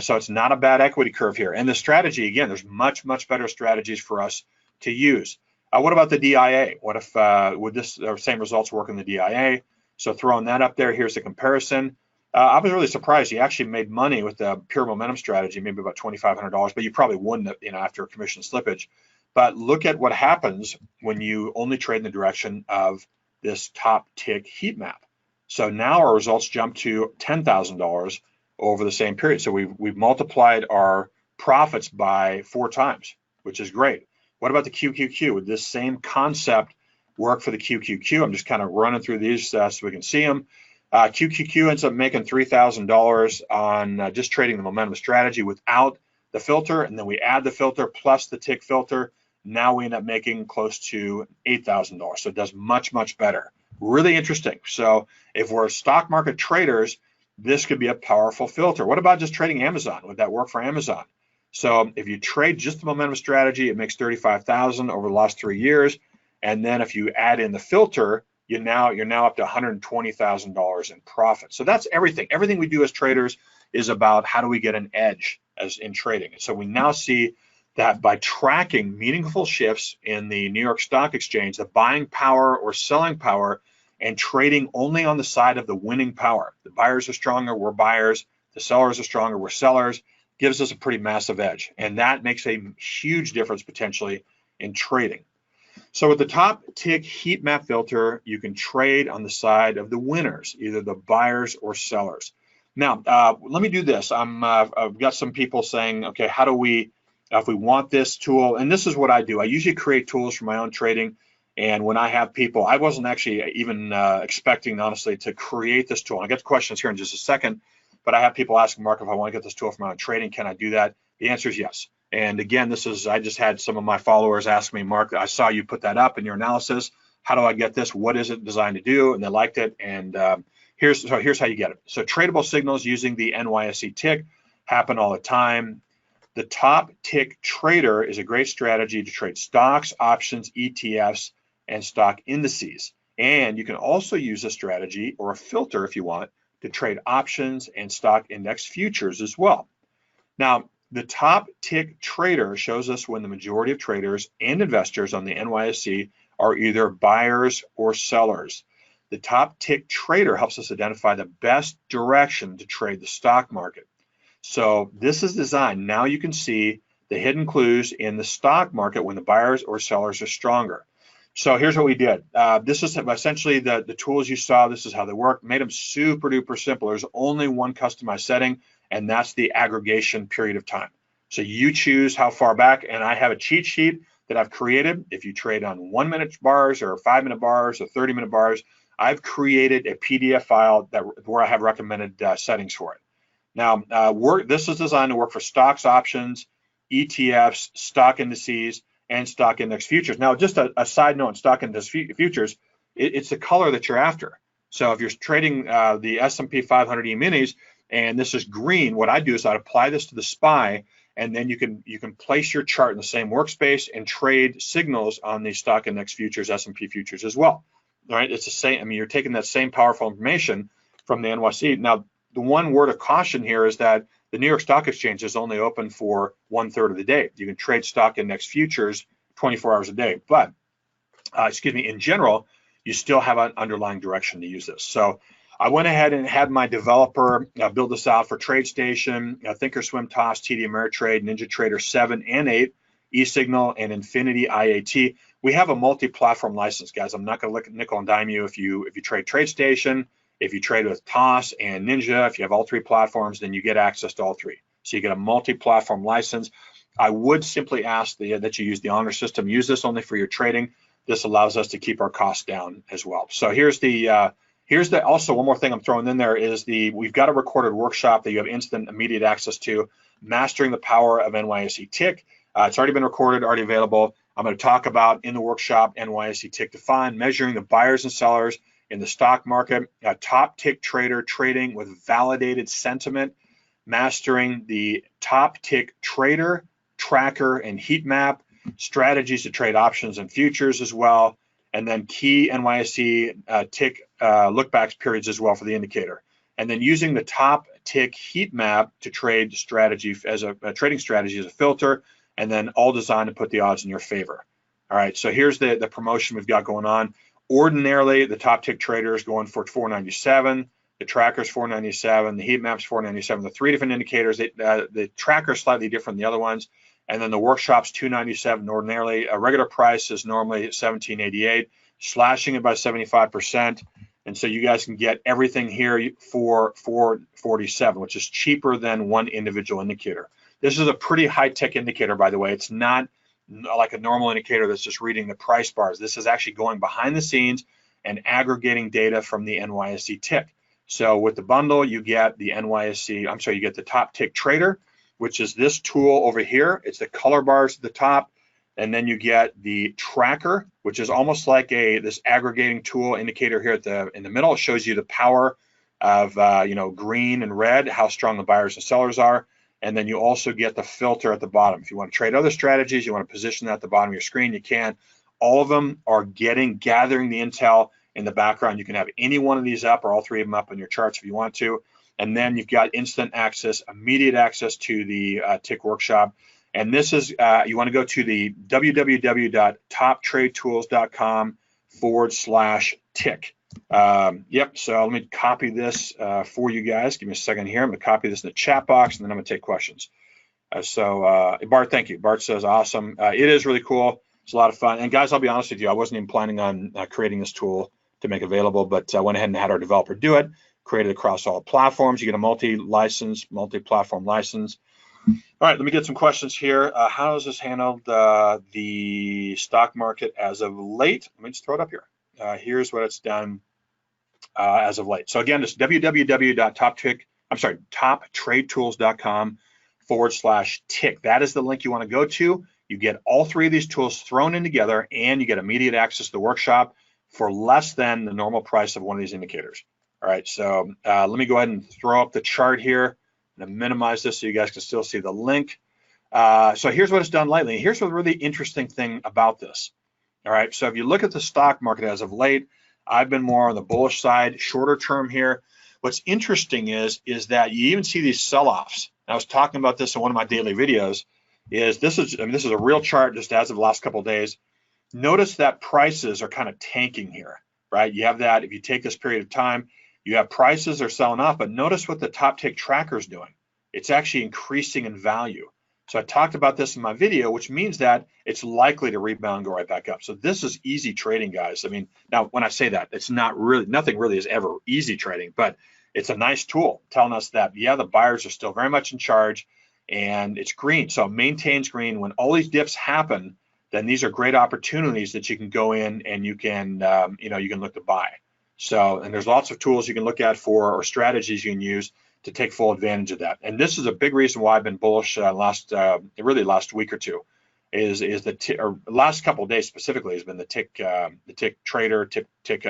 So it's not a bad equity curve here. And the strategy, again, there's much, much better strategies for us to use. What about the DIA? What if, would this same results work in the DIA? So throwing that up there, here's the comparison. I was really surprised. You actually made money with the pure momentum strategy, maybe about $2,500, but you probably wouldn't, after commission slippage. But look at what happens when you only trade in the direction of this top tick heat map. So now our results jump to $10,000 over the same period. So we've multiplied our profits by 4 times, which is great. What about the QQQ? Would this same concept work for the QQQ? I'm just kind of running through these so we can see them. QQQ ends up making $3,000 on just trading the momentum strategy without the filter, and then we add the filter plus the tick filter. Now we end up making close to $8,000. So it does much, much better. Really interesting. So if we're stock market traders, this could be a powerful filter. What about just trading Amazon? Would that work for Amazon? So if you trade just the momentum strategy, it makes $35,000 over the last 3 years. And then if you add in the filter, you're now up to $120,000 in profit. So that's everything. Everything we do as traders is about how do we get an edge as in trading. And so we now see that by tracking meaningful shifts in the New York Stock Exchange, the buying power or selling power, and trading only on the side of the winning power. The buyers are stronger, we're buyers. The sellers are stronger, we're sellers. Gives us a pretty massive edge. And that makes a huge difference potentially in trading. So with the top tick heat map filter, you can trade on the side of the winners, either the buyers or sellers. Now, let me do this. I've got some people saying, okay, how do we, if we want this tool, and this is what I do. I usually create tools for my own trading. And when I have people, I wasn't actually even expecting, honestly, to create this tool. I'll get to questions here in just a second, but I have people asking, Mark, if I want to get this tool for my own trading, can I do that? The answer is yes. And again, I just had some of my followers ask me, Mark, I saw you put that up in your analysis. How do I get this? What is it designed to do? And they liked it. And here's how you get it. So tradable signals using the NYSE tick happen all the time. The top tick trader is a great strategy to trade stocks, options, ETFs, and stock indices. And you can also use a strategy or a filter if you want to trade options and stock index futures as well. Now, the top tick trader shows us when the majority of traders and investors on the NYSE are either buyers or sellers. The top tick trader helps us identify the best direction to trade the stock market. So this is designed. Now you can see the hidden clues in the stock market when the buyers or sellers are stronger. So here's what we did. This is essentially the tools you saw. This is how they work. Made them super duper simple. There's only one customized setting, and that's the aggregation period of time. So you choose how far back, and I have a cheat sheet that I've created. If you trade on 1 minute bars or 5 minute bars or 30 minute bars, I've created a PDF file where I have recommended settings for it. Now, this is designed to work for stocks, options, ETFs, stock indices, and stock index futures. Now, just a side note on stock index futures, it's the color that you're after. So if you're trading the S&P 500 E-minis and this is green, what I do is I'd apply this to the SPY, and then you can place your chart in the same workspace and trade signals on the stock index futures, S&P futures as well. All right, it's the same. I mean, you're taking that same powerful information from the NYSE. Now, the one word of caution here is that the New York Stock Exchange is only open for 1/3 of the day. You can trade stock index futures 24 hours a day, but in general, you still have an underlying direction to use this. So I went ahead and had my developer build this out for TradeStation, Thinkorswim, TOS, TD Ameritrade, NinjaTrader 7 and 8, eSignal, and Infinity IAT. We have a multi-platform license, guys. I'm not going to look at nickel and dime you if you trade TradeStation. If you trade with TOS and Ninja, if you have all three platforms, then you get access to all three. So you get a multi-platform license. I would simply ask that you use the honor system. Use this only for your trading. This allows us to keep our costs down as well. So here's also one more thing I'm throwing in there is we've got a recorded workshop that you have instant, immediate access to, Mastering the Power of NYSE Tick. It's already been recorded, already available. I'm going to talk about in the workshop NYSE Tick Define, measuring the buyers and sellers in the stock market, a top tick trader trading with validated sentiment, mastering the top tick trader, tracker, and heat map, strategies to trade options and futures as well, and then key NYSE tick lookbacks periods as well for the indicator. And then using the top tick heat map to trade strategy as a trading strategy as a filter, and then all designed to put the odds in your favor. All right, so here's the promotion we've got going on. Ordinarily, the top tick trader is going for $497, the tracker is $497, the heat map's $497. The three different indicators, the tracker is slightly different than the other ones, and then the workshop's $297 ordinarily. A regular price is normally $1788, slashing it by 75%, and so you guys can get everything here for $447, which is cheaper than one individual indicator. This is a pretty high-tech indicator, by the way. It's not like a normal indicator that's just reading the price bars. This is actually going behind the scenes and aggregating data from the NYSE tick. So with the bundle, you get the you get the top tick trader, which is this tool over here. It's the color bars at the top. And then you get the tracker, which is almost like this aggregating tool indicator here in the middle. It shows you the power of green and red, how strong the buyers and sellers are. And then you also get the filter at the bottom. If you want to trade other strategies, you want to position that at the bottom of your screen, you can. All of them are gathering the intel in the background. You can have any one of these up or all three of them up on your charts if you want to. And then you've got instant access, immediate access to the tick workshop. And this is, you want to go to the www.toptradetools.com/tick. So let me copy this for you guys. Give me a second here. I'm going to copy this in the chat box, and then I'm going to take questions. Bart, thank you. Bart says, awesome. It is really cool. It's a lot of fun. And guys, I'll be honest with you, I wasn't even planning on creating this tool to make available, but I went ahead and had our developer do it, created across all platforms. You get a multi-platform license. All right, let me get some questions here. How has this handled the stock market as of late? Let me just throw it up here. Here's what it's done as of late. So again, it's toptradetools.com/tick. That is the link you want to go to. You get all three of these tools thrown in together, and you get immediate access to the workshop for less than the normal price of one of these indicators. All right, so let me go ahead and throw up the chart here. I'm going to minimize this so you guys can still see the link. So here's what it's done lately. Here's the really interesting thing about this. All right, so if you look at the stock market as of late, I've been more on the bullish side, shorter term here. What's interesting is that you even see these sell-offs. I was talking about this in one of my daily videos. This is a real chart just as of the last couple of days. Notice that prices are kind of tanking here, right? You have that if you take this period of time. You have prices are selling off, but notice what the top tick tracker is doing. It's actually increasing in value. So I talked about this in my video, which means that it's likely to rebound and go right back up. So this is easy trading, guys. I mean, now when I say that, it's not really, nothing really is ever easy trading, but it's a nice tool telling us that, yeah, the buyers are still very much in charge and it's green. So it maintains green. When all these dips happen, then these are great opportunities that you can go in and you can, you can look to buy. So, and there's lots of tools you can look at or strategies you can use to take full advantage of that. And this is a big reason why I've been bullish last week or two, is the last couple of days specifically has been the tick trader, tick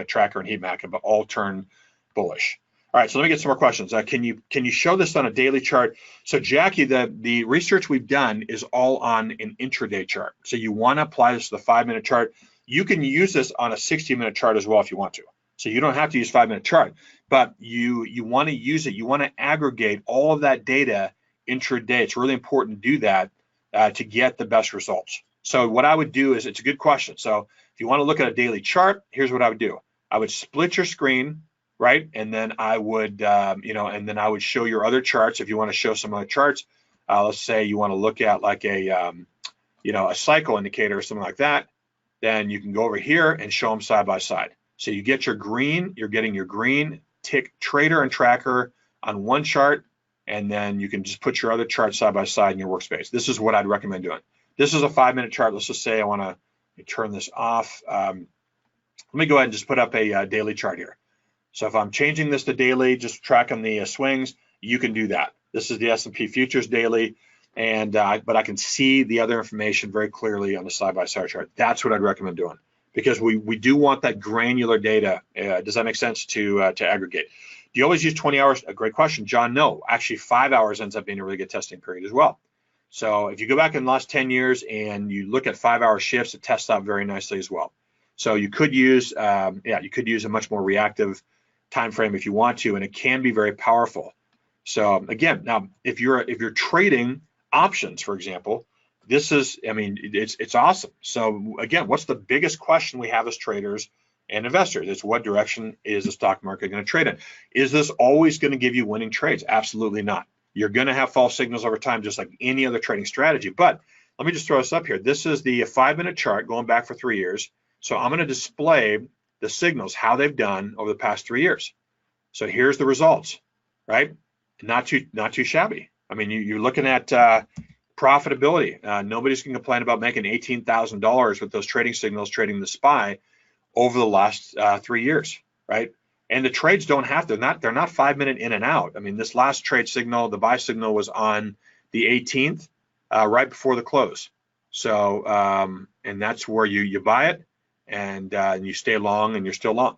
tracker, and heat map, but all turn bullish. All right, so let me get some more questions. Can you show this on a daily chart? So Jackie, the research we've done is all on an intraday chart. So you want to apply this to the 5-minute chart. You can use this on a 60-minute chart as well if you want to. So you don't have to use 5-minute chart, but you want to use it. You want to aggregate all of that data intraday. It's really important to do that to get the best results. So what I would do is, it's a good question. So if you want to look at a daily chart, here's what I would do. I would split your screen, right? And then I would, and then I would show your other charts. If you want to show some other charts, let's say you want to look at like a cycle indicator or something like that, then you can go over here and show them side by side. So you get your green, you're getting your green tick trader and tracker on one chart, and then you can just put your other chart side by side in your workspace. This is what I'd recommend doing. This is a 5-minute chart. Let's just say I want to turn this off. Let me go ahead and just put up a daily chart here. So if I'm changing this to daily, just tracking the swings, you can do that. This is the S&P futures daily, and but I can see the other information very clearly on the side-by-side chart. That's what I'd recommend doing, because we do want that granular data. Does that make sense to aggregate? Do you always use 20 hours? A great question, John. No, actually 5 hours ends up being a really good testing period as well. So if you go back in the last 10 years and you look at 5-hour shifts, it tests out very nicely as well. So you could use, you could use a much more reactive time frame if you want to, and it can be very powerful. So again, now if you're trading options, for example, this is, it's awesome. So again, what's the biggest question we have as traders and investors? It's what direction is the stock market going to trade in? Is this always going to give you winning trades? Absolutely not. You're going to have false signals over time, just like any other trading strategy. But let me just throw this up here. This is the 5-minute chart going back for 3 years. So I'm going to display the signals, how they've done over the past 3 years. So here's the results, right? Not too shabby. I mean, you're looking at profitability. Nobody's going to complain about making $18,000 with those trading signals, trading the SPY over the last 3 years, right? And the trades don't have to, they're not 5-minute in and out. I mean, this last trade signal, the buy signal was on the 18th, right before the close. So, and that's where you buy it and you stay long and you're still long.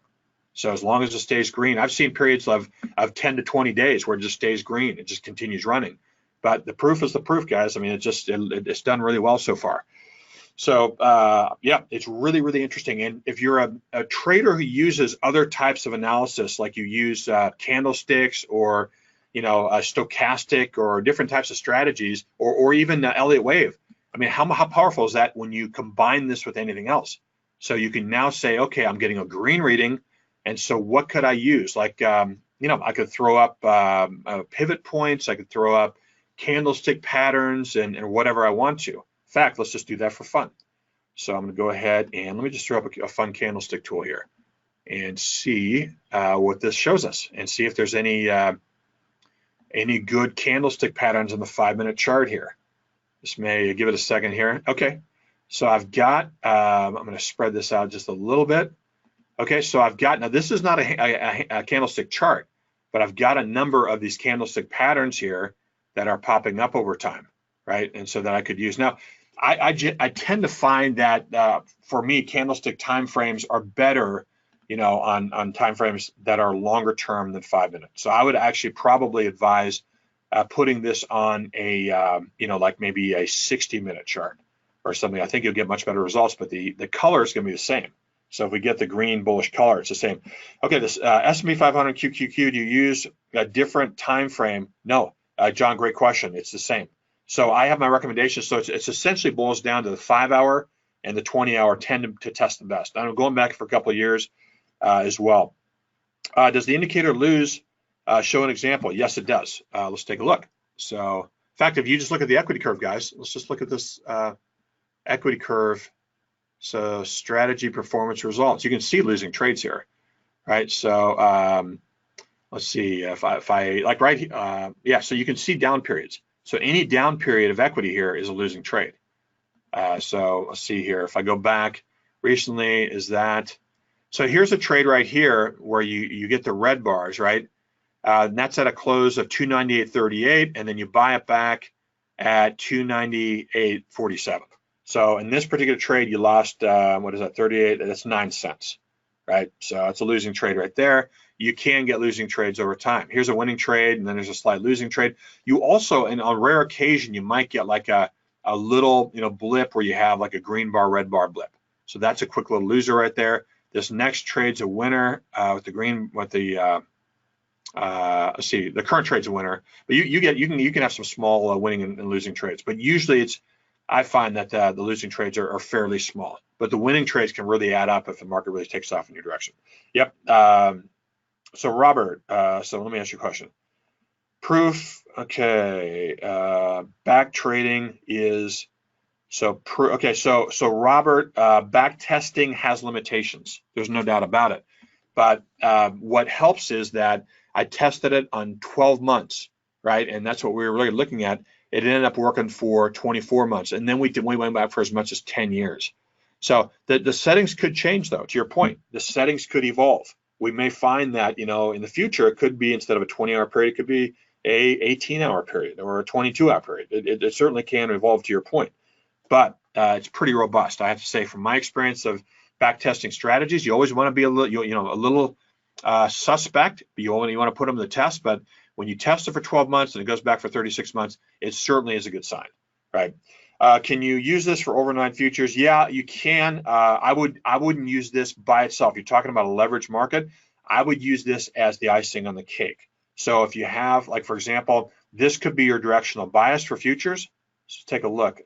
So as long as it stays green, I've seen periods of 10 to 20 days where it just stays green. It just continues running. But the proof is the proof, guys. I mean, it's done really well so far. So yeah, it's really, really interesting. And if you're a trader who uses other types of analysis, like you use candlesticks or, a stochastic or different types of strategies, or even Elliott wave, I mean, how powerful is that when you combine this with anything else? So you can now say, okay, I'm getting a green reading. And so what could I use? Like, I could throw up pivot points. I could throw up candlestick patterns and whatever I want to. In fact, let's just do that for fun. So I'm going to go ahead and let me just throw up a fun candlestick tool here and see what this shows us, and see if there's any good candlestick patterns in the 5-minute chart here. This may give it a second here. Okay, so I've got, I'm going to spread this out just a little bit. Okay, so I've got, now this is not a candlestick chart, but I've got a number of these candlestick patterns here that are popping up over time, right? And so that I could use. Now, I tend to find that for me, candlestick time frames are better, you know, on time frames that are longer term than 5 minutes. So I would actually probably advise putting this on a, you know, like maybe a 60-minute chart or something. I think you'll get much better results, but the color is going to be the same. So if we get the green bullish color, it's the same. Okay, this S&P 500 QQQ, do you use a different time frame? No, John, great question. It's the same. So I have my recommendations. So it's essentially boils down to the 5-hour and the 20-hour tend to test the best. I'm going back for a couple of years as well. Does the indicator lose show an example? Yes, it does. Let's take a look. So in fact, if you just look at the equity curve, guys, let's just look at this equity curve. So strategy, performance, results. You can see losing trades here, right? So let's see if I like right here, yeah. So you can see down periods. So any down period of equity here is a losing trade. So let's see here. If I go back recently, is that, so here's a trade right here where you get the red bars, right? And that's at a close of 298.38, and then you buy it back at 298.47. So in this particular trade, you lost, what is that, 38, that's 9 cents, right? So it's a losing trade right there. You can get losing trades over time. Here's a winning trade, and then there's a slight losing trade. You also, and on rare occasion, you might get like a little, you know, blip where you have like a green bar, red bar blip. So that's a quick little loser right there. This next trade's a winner with the green, with the, let's see, the current trade's a winner, but you can have some small winning and losing trades, but usually I find that the losing trades are fairly small, but the winning trades can really add up if the market really takes off in your direction. Yep. So Robert, so let me ask you a question. Proof, okay. Back trading is, so okay. So Robert, back testing has limitations. There's no doubt about it. But what helps is that I tested it on 12 months, right? And that's what we were really looking at. It ended up working for 24 months, and then we went back for as much as 10 years. So the settings could change, though. To your point, the settings could evolve. We may find that, you know, in the future, it could be, instead of a 20-hour period, it could be a 18-hour period or a 22-hour period. It certainly can evolve, to your point, but it's pretty robust. I have to say, from my experience of back testing strategies, you always want to be a little, you know, a little suspect. You only want to put them to the test, but when you test it for 12 months and it goes back for 36 months, it certainly is a good sign, right? Can you use this for overnight futures? Yeah, you can. I wouldn't use this by itself. You're talking about a leverage market. I would use this as the icing on the cake. So if you have, like, for example, this could be your directional bias for futures. Let's take a look.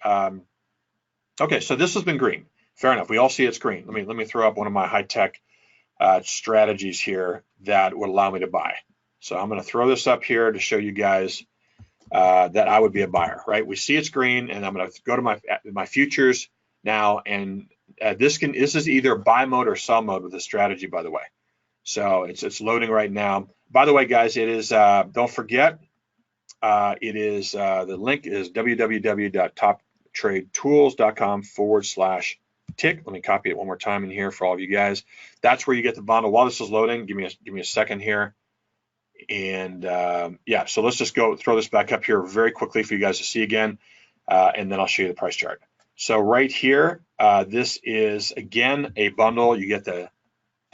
Okay, so this has been green. Fair enough. We all see it's green. Let me throw up one of my high-tech strategies here that would allow me to buy. So I'm going to throw this up here to show you guys that I would be a buyer, right? We see it's green, and I'm going to go to my futures now, and this is either buy mode or sell mode with this strategy, by the way. So it's loading right now. By the way, guys, it is don't forget, it is the link is www.toptradetools.com/tick. Let me copy it one more time in here for all of you guys. That's where you get the bundle. While this is loading, give me a second here. And yeah, so let's just go throw this back up here very quickly for you guys to see again, and then I'll show you the price chart. So right here, this is again a bundle. You get the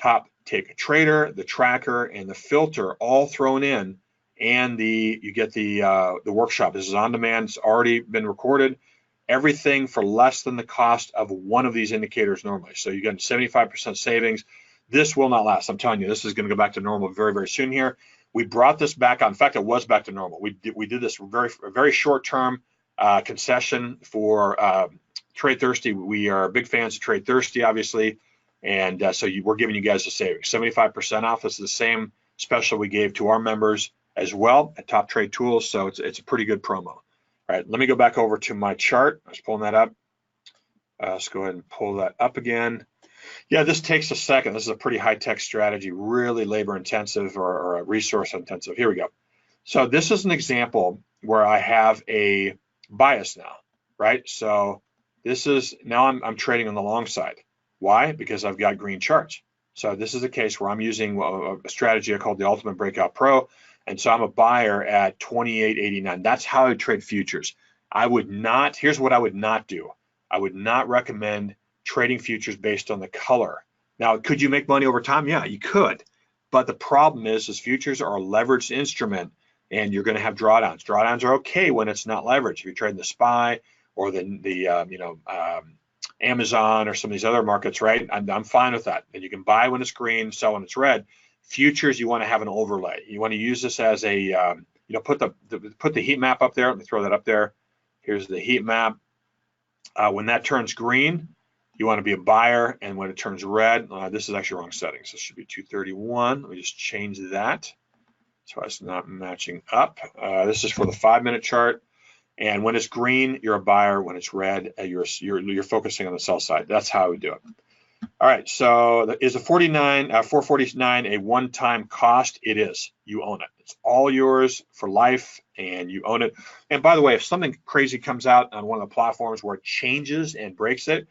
top take a trader, the tracker, and the filter all thrown in, and you get the workshop. This is on demand. It's already been recorded. Everything for less than the cost of one of these indicators normally. So you get 75% savings. This will not last. I'm telling you, this is going to go back to normal very, very soon here. We brought this back on. In fact, it was back to normal. We did this very short-term concession for TradeThirsty. We are big fans of TradeThirsty, obviously, and so we're giving you guys a savings. 75% off. This is the same special we gave to our members as well at Top Trade Tools. So it's a pretty good promo. All right, let me go back over to my chart. I was pulling that up. Let's go ahead and pull that up again. Yeah, this takes a second. This is a pretty high-tech strategy, really labor-intensive or resource-intensive. Here we go. So this is an example where I have a bias now, right? So this is, now I'm trading on the long side. Why? Because I've got green charts. So this is a case where I'm using a strategy I call the Ultimate Breakout Pro. And so I'm a buyer at 28.89. That's how I trade futures. I would not, here's what I would not do. I would not recommend trading futures based on the color. Now, could you make money over time? Yeah, you could. But the problem is futures are a leveraged instrument, and you're going to have drawdowns. Drawdowns are okay when it's not leveraged. If you're trading the SPY or Amazon or some of these other markets, right? I'm fine with that. And you can buy when it's green, sell when it's red. Futures, you want to have an overlay. You want to use this as a, put the heat map up there. Let me throw that up there. Here's the heat map. When that turns green, you want to be a buyer, and when it turns red, this is actually wrong settings. This should be 231. Let me just change that so it's not matching up. This is for the 5-minute chart, and when it's green, you're a buyer. When it's red, you're focusing on the sell side. That's how I would do it. All right. So is a 449 a one-time cost? It is. You own it. It's all yours for life, and you own it. And by the way, if something crazy comes out on one of the platforms where it changes and breaks it,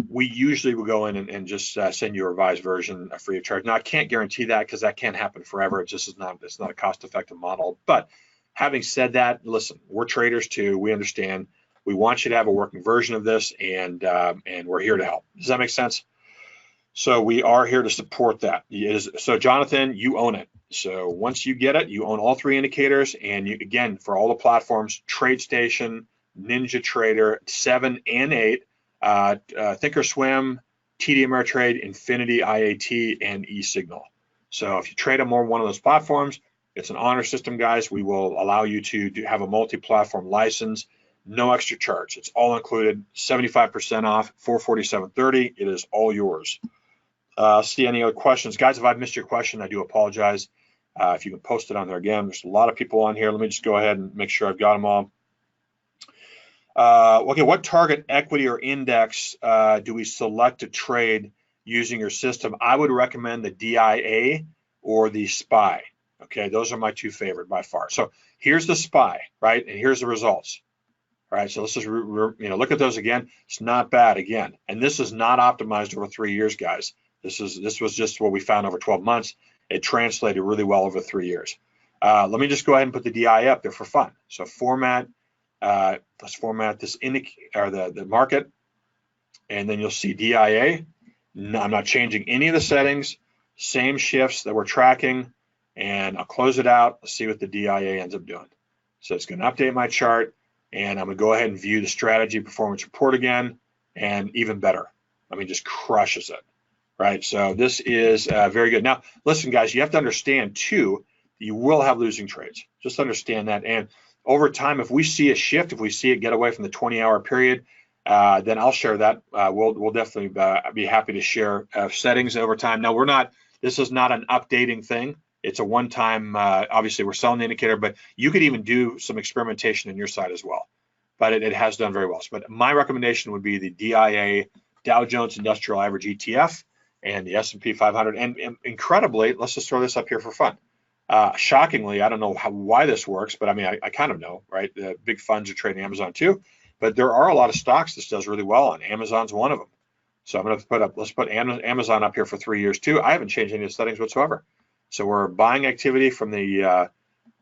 we usually will go in and just send you a revised version free of charge. Now, I can't guarantee that because that can't happen forever. It just is not. It's not a cost-effective model. But having said that, listen, we're traders too. We understand. We want you to have a working version of this, and we're here to help. Does that make sense? So we are here to support that. So Jonathan, you own it. So once you get it, you own all 3 indicators, and you, again, for all the platforms, TradeStation, NinjaTrader, 7 and 8. Thinkorswim, TD Ameritrade, Infinity, IAT, and eSignal. So if you trade on more one of those platforms, it's an honor system, guys. We will allow you to have a multi-platform license, no extra charge. It's all included, 75% off, $447.30. It is all yours. See any other questions, guys? If I've missed your question, I do apologize. If you can post it on there again, there's a lot of people on here. Let me just go ahead and make sure I've got them all. Okay, what target equity or index do we select to trade using your system? I would recommend the DIA or the SPY. Okay, those are my 2 favorite by far. So here's the SPY, right? And here's the results. All right, so let's just look at those again. It's not bad again, and this is not optimized over 3 years, guys. This was just what we found over 12 months. It translated really well over 3 years. Let me just go ahead and put the DIA up there for fun. So format. Let's format this the market, and then you'll see DIA. No, I'm not changing any of the settings. Same shifts that we're tracking, and I'll close it out. Let's see what the DIA ends up doing. So it's going to update my chart, and I'm going to go ahead and view the strategy performance report again, and even better. I mean, just crushes it, right? So this is very good. Now, listen, guys, you have to understand too, you will have losing trades. Just understand that. And over time, if we see a shift, if we see it get away from the 20-hour period, then I'll share that. We'll definitely be happy to share settings over time. Now, this is not an updating thing. It's a one-time, obviously we're selling the indicator, but you could even do some experimentation on your side as well. But it has done very well. But my recommendation would be the DIA, Dow Jones Industrial Average ETF, and the S&P 500. And incredibly, let's just throw this up here for fun. Shockingly, I don't know why this works, but I mean, I kind of know, right? The big funds are trading Amazon too, but there are a lot of stocks this does really well on. Amazon's one of them. So I'm going to let's put Amazon up here for 3 years too. I haven't changed any of the settings whatsoever. So we're buying activity from the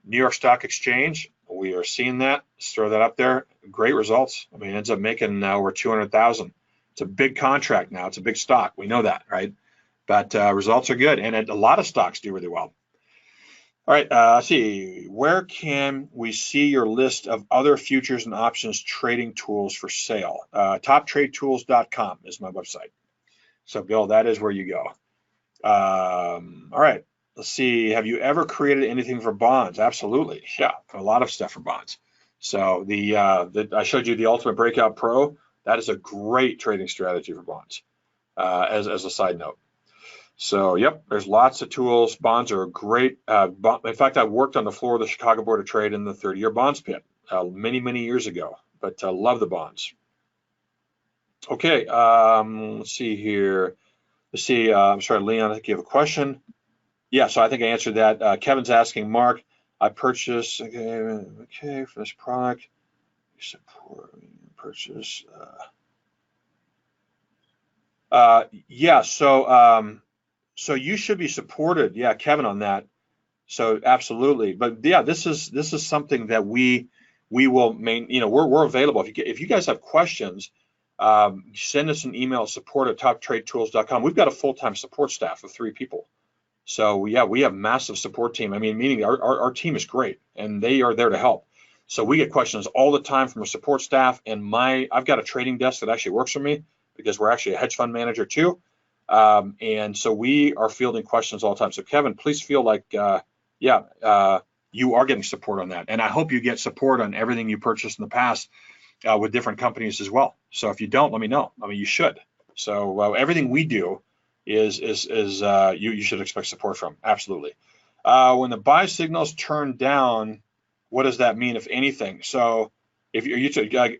New York Stock Exchange. We are seeing that. Let's throw that up there. Great results. I mean, it ends up making over 200,000. It's a big contract now. It's a big stock. We know that, right? But results are good, and a lot of stocks do really well. All right, let's see. Where can we see your list of other futures and options trading tools for sale? TopTradeTools.com is my website. So, Bill, that is where you go. All right, let's see. Have you ever created anything for bonds? Absolutely. Yeah, a lot of stuff for bonds. So I showed you the Ultimate Breakout Pro. That is a great trading strategy for bonds, as a side note. So, yep, there's lots of tools. Bonds are great. In fact, I worked on the floor of the Chicago Board of Trade in the 30-year bonds pit many, many years ago, but love the bonds. Okay, let's see here. Let's see, I'm sorry, Leon, I think you have a question. Yeah, so I think I answered that. Kevin's asking, Mark, I purchased, okay, for this product, support, purchase. Yeah, so you should be supported, yeah, Kevin, on that. So absolutely, but yeah, this is something that we will we're available. If you guys have questions, send us an email, support@toptradetools.com. We've got a full-time support staff of 3 people. So yeah, we have massive support team. I mean, meaning our team is great and they are there to help. So we get questions all the time from our support staff, and I've got a trading desk that actually works for me because we're actually a hedge fund manager too. And so we are fielding questions all the time. So Kevin, please feel like, you are getting support on that. And I hope you get support on everything you purchased in the past with different companies as well. So if you don't, let me know. I mean, you should. So everything we do is you should expect support from. Absolutely. When the buy signals turn down, what does that mean, if anything? So if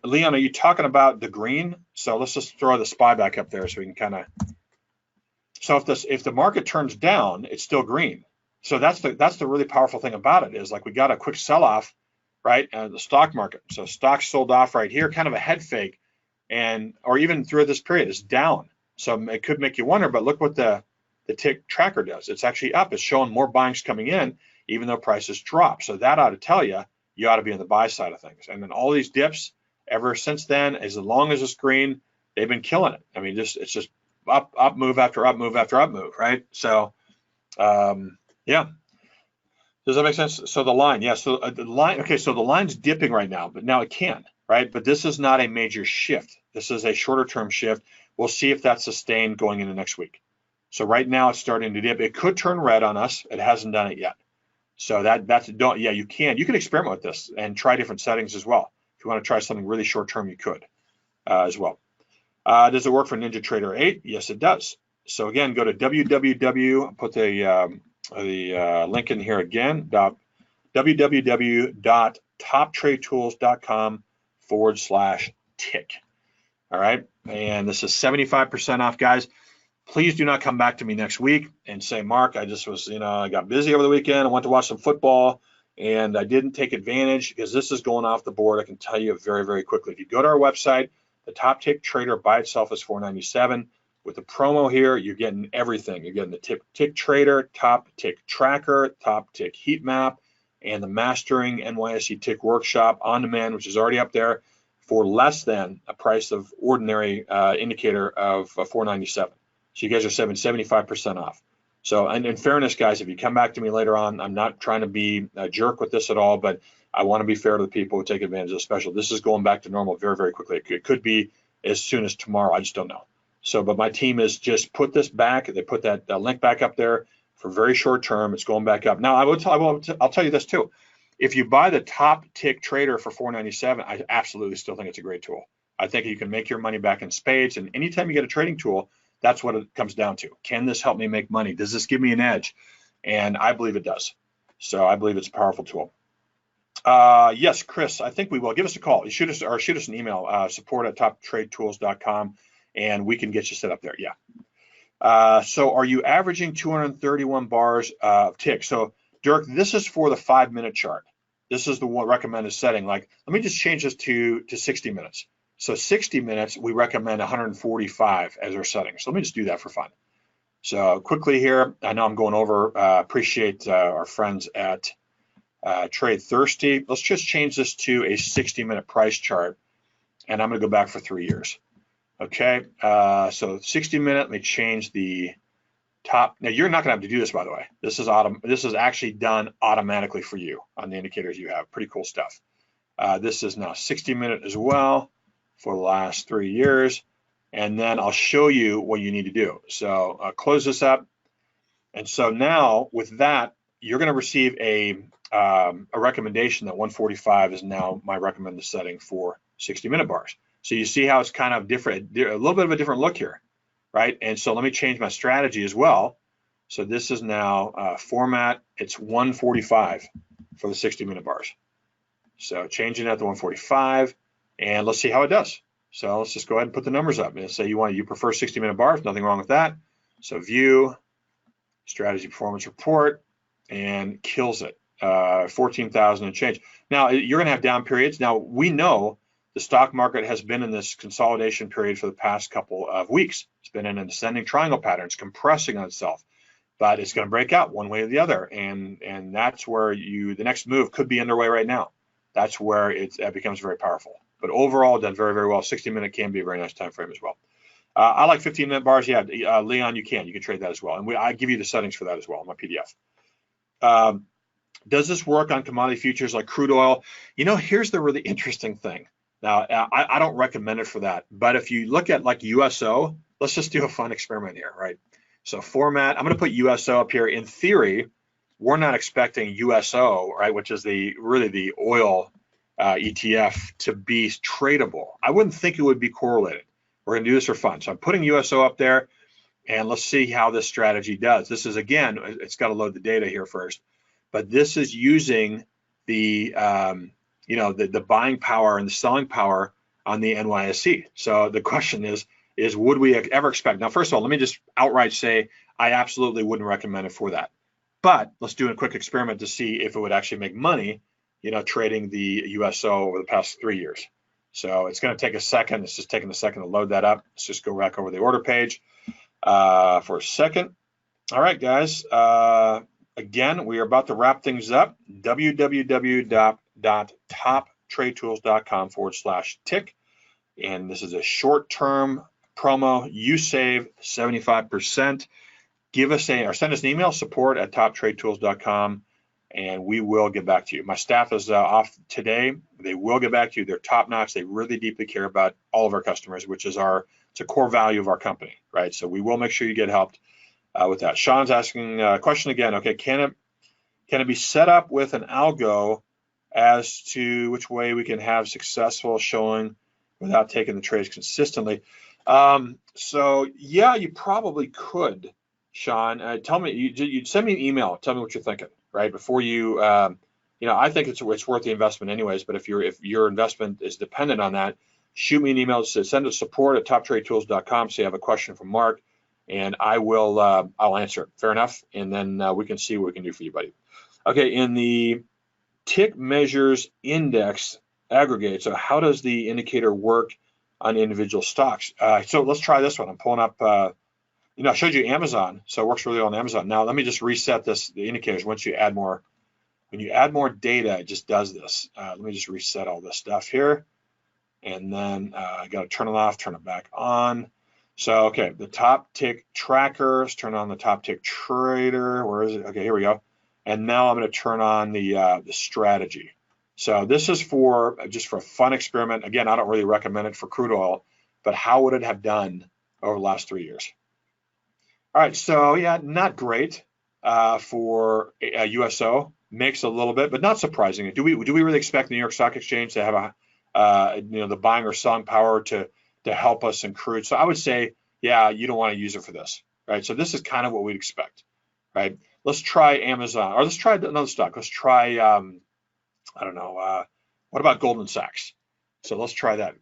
Leon, are you talking about the green? So let's just throw the SPY back up there so we can kind of. So if the market turns down, it's still green. So that's the really powerful thing about it, is like we got a quick sell-off, right? The stock market. So stocks sold off right here, kind of a head fake, or even through this period, it's down. So it could make you wonder, but look what the tick tracker does. It's actually up. It's showing more buyings coming in, even though prices drop. So that ought to tell you ought to be on the buy side of things. And then all these dips ever since then, as long as it's green, they've been killing it. I mean, it's just up move after up move after up move, right? So yeah. Does that make sense? So the line, yeah. So the line, okay. So the line's dipping right now, but now it can, right? But this is not a major shift. This is a shorter term shift. We'll see if that's sustained going into next week. So right now it's starting to dip. It could turn red on us. It hasn't done it yet. So you can experiment with this and try different settings as well. If you want to try something really short term, you could as well. Does it work for NinjaTrader 8? Yes, it does. So again, go to www. Put the link in here again. www.toptradetools.com/tick. All right, and this is 75% off, guys. Please do not come back to me next week and say, Mark, I just was, I got busy over the weekend. I went to watch some football and I didn't take advantage, because this is going off the board. I can tell you very, very quickly. If you go to our website, the top tick trader by itself is $497. With the promo here, you're getting everything. You're getting the tick trader, top tick tracker, top tick heat map, and the mastering NYSE tick workshop on demand, which is already up there, for less than a price of ordinary indicator of $497. So you guys are 75% off. So, and in fairness, guys, if you come back to me later on, I'm not trying to be a jerk with this at all, but I want to be fair to the people who take advantage of the special. This is going back to normal very, very quickly. It could be as soon as tomorrow. I just don't know. So, but my team has just put this back. They put that link back up there for very short term. It's going back up. Now, I'll tell you this too. If you buy the top tick trader for $497, I absolutely still think it's a great tool. I think you can make your money back in spades. And anytime you get a trading tool, that's what it comes down to. Can this help me make money? Does this give me an edge? And I believe it does. So I believe it's a powerful tool. Yes, Chris, I think we will. Give us a call. Shoot us an email, support@toptradetools.com, and we can get you set up there. Yeah. So are you averaging 231 bars of tick? So Dirk, this is for the 5-minute chart. This is the one recommended setting. Like, let me just change this to 60 minutes. So 60 minutes, we recommend 145 as our setting. So let me just do that for fun. So quickly here, I know I'm going over, appreciate our friends at TradeThirsty. Let's just change this to a 60-minute price chart, and I'm going to go back for 3 years. Okay, so 60-minute, let me change the top. Now, you're not going to have to do this, by the way. This is actually done automatically for you on the indicators you have. Pretty cool stuff. This is now 60-minute as well for the last 3 years. And then I'll show you what you need to do. So close this up. And so now with that, you're going to receive a recommendation that 145 is now my recommended setting for 60-minute bars. So you see how it's kind of different, a little bit of a different look here, right? And so let me change my strategy as well. So this is now format, it's 145 for the 60-minute bars. So changing that to 145, and let's see how it does. So let's just go ahead and put the numbers up and say you prefer 60-minute bars, nothing wrong with that. So view, strategy performance report, and kills it, 14,000 and change. Now you're gonna have down periods. Now we know the stock market has been in this consolidation period for the past couple of weeks. It's been in an ascending triangle pattern. It's compressing on itself, but it's gonna break out one way or the other. And that's where the next move could be underway right now. That's where it becomes very powerful. But overall, done very, very well. 60-minute can be a very nice time frame as well. I like 15-minute bars. Yeah, Leon, you can trade that as well. And I give you the settings for that as well in my PDF. Does this work on commodity futures like crude oil? Here's the really interesting thing. Now, I don't recommend it for that. But if you look at like USO, let's just do a fun experiment here, right? So format, I'm going to put USO up here. In theory, we're not expecting USO, right, which is really the oil ETF, to be tradable. I wouldn't think it would be correlated. We're going to do this for fun. So I'm putting USO up there, and let's see how this strategy does. This is, again, it's got to load the data here first, but this is using the the buying power and the selling power on the NYSE. So the question is would we ever expect? Now, first of all, let me just outright say I absolutely wouldn't recommend it for that. But let's do a quick experiment to see if it would actually make money, trading the USO over the past 3 years. So it's going to take a second. It's just taking a second to load that up. Let's just go back over the order page for a second. All right, guys. Again, we are about to wrap things up. www.toptradetools.com/tick. And this is a short-term promo. You save 75%. Give us or send us an email, support@toptradetools.com, and we will get back to you. My staff is off today. They will get back to you. They're top-notch. They really deeply care about all of our customers, which is it's a core value of our company, right? So we will make sure you get helped with that. Sean's asking a question again. Okay, can it be set up with an algo as to which way we can have successful showing without taking the trades consistently? So yeah, you probably could, Sean. Tell me, you send me an email. Tell me what you're thinking, right? Before you, I think it's worth the investment anyways. But if your investment is dependent on that, shoot me an email. Send us support@toptradetools.com. So you have a question from Mark, and I will I'll answer it. Fair enough. And then we can see what we can do for you, buddy. Okay, in the tick measures index aggregate. So how does the indicator work on individual stocks? So let's try this one. I'm pulling up. I showed you Amazon, so it works really well on Amazon. Now let me just reset the indicators. When you add more data, it just does this. Let me just reset all this stuff here, and then I got to turn it off, turn it back on. So okay, the top tick tracker. Let's turn on the top tick trader. Where is it? Okay, here we go. And now I'm going to turn on the strategy. So this is just for a fun experiment. Again, I don't really recommend it for crude oil, but how would it have done over the last 3 years? All right, so yeah, not great for USO. Makes a little bit, but not surprising. Do we really expect the New York Stock Exchange to have the buying or selling power to help us in crude? So I would say, yeah, you don't want to use it for this, right? So this is kind of what we'd expect, right? Let's try Amazon, or let's try another stock. Let's try, I don't know, what about Goldman Sachs? So let's try that.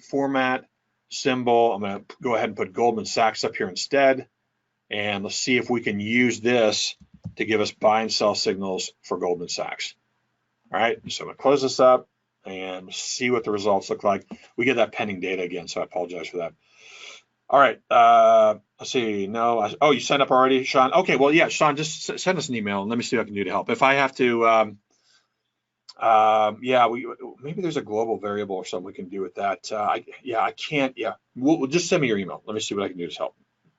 Format, symbol. I'm going to go ahead and put Goldman Sachs up here instead. And let's see if we can use this to give us buy and sell signals for Goldman Sachs. All right, so I'm going to close this up and see what the results look like. We get that pending data again, so I apologize for that. All right, let's see. No, oh, you signed up already, Sean? Okay, well, yeah, Sean, just send us an email and let me see what I can do to help. If I have to, maybe there's a global variable or something we can do with that. I can't. Yeah, we'll just send me your email. Let me see what I can do to help.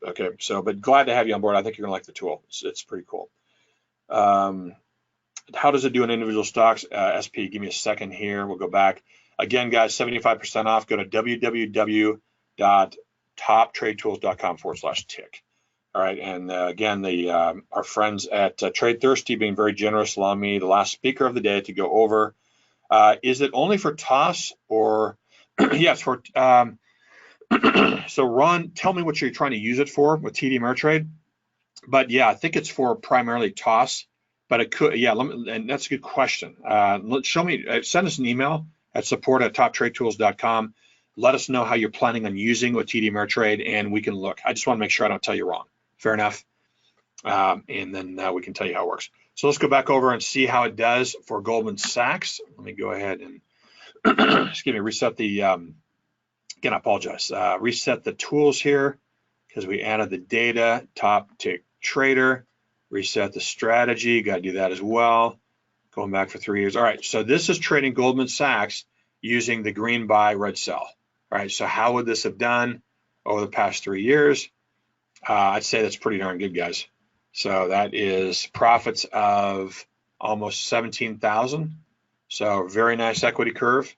Okay, so, but glad to have you on board. I think you're gonna like the tool. It's pretty cool. How does it do in individual stocks? SP, give me a second here. We'll go back. Again, guys, 75% off. Go to www.toptradetools.com/tick. All right, and again, our friends at TradeThirsty being very generous, allowing me, the last speaker of the day, to go over. Is it only for TOS or yes, for so Ron, tell me what you're trying to use it for with TD Ameritrade. But yeah, I think it's for primarily TOS, but it could, yeah, and that's a good question. Send us an email at support@toptradetools.com. let us know how you're planning on using with TD Ameritrade, and we can look. I just want to make sure I don't tell you wrong. Fair enough. And then we can tell you how it works. So let's go back over and see how it does for Goldman Sachs. Let me go ahead and excuse me, reset the, again, I apologize, reset the tools here because we added the data, top tick trader, reset the strategy, got to do that as well. Going back for 3 years. All right, so this is trading Goldman Sachs using the green buy, red sell. All right, so how would this have done over the past 3 years? I'd say that's pretty darn good, guys. So that is profits of almost 17,000. So very nice equity curve.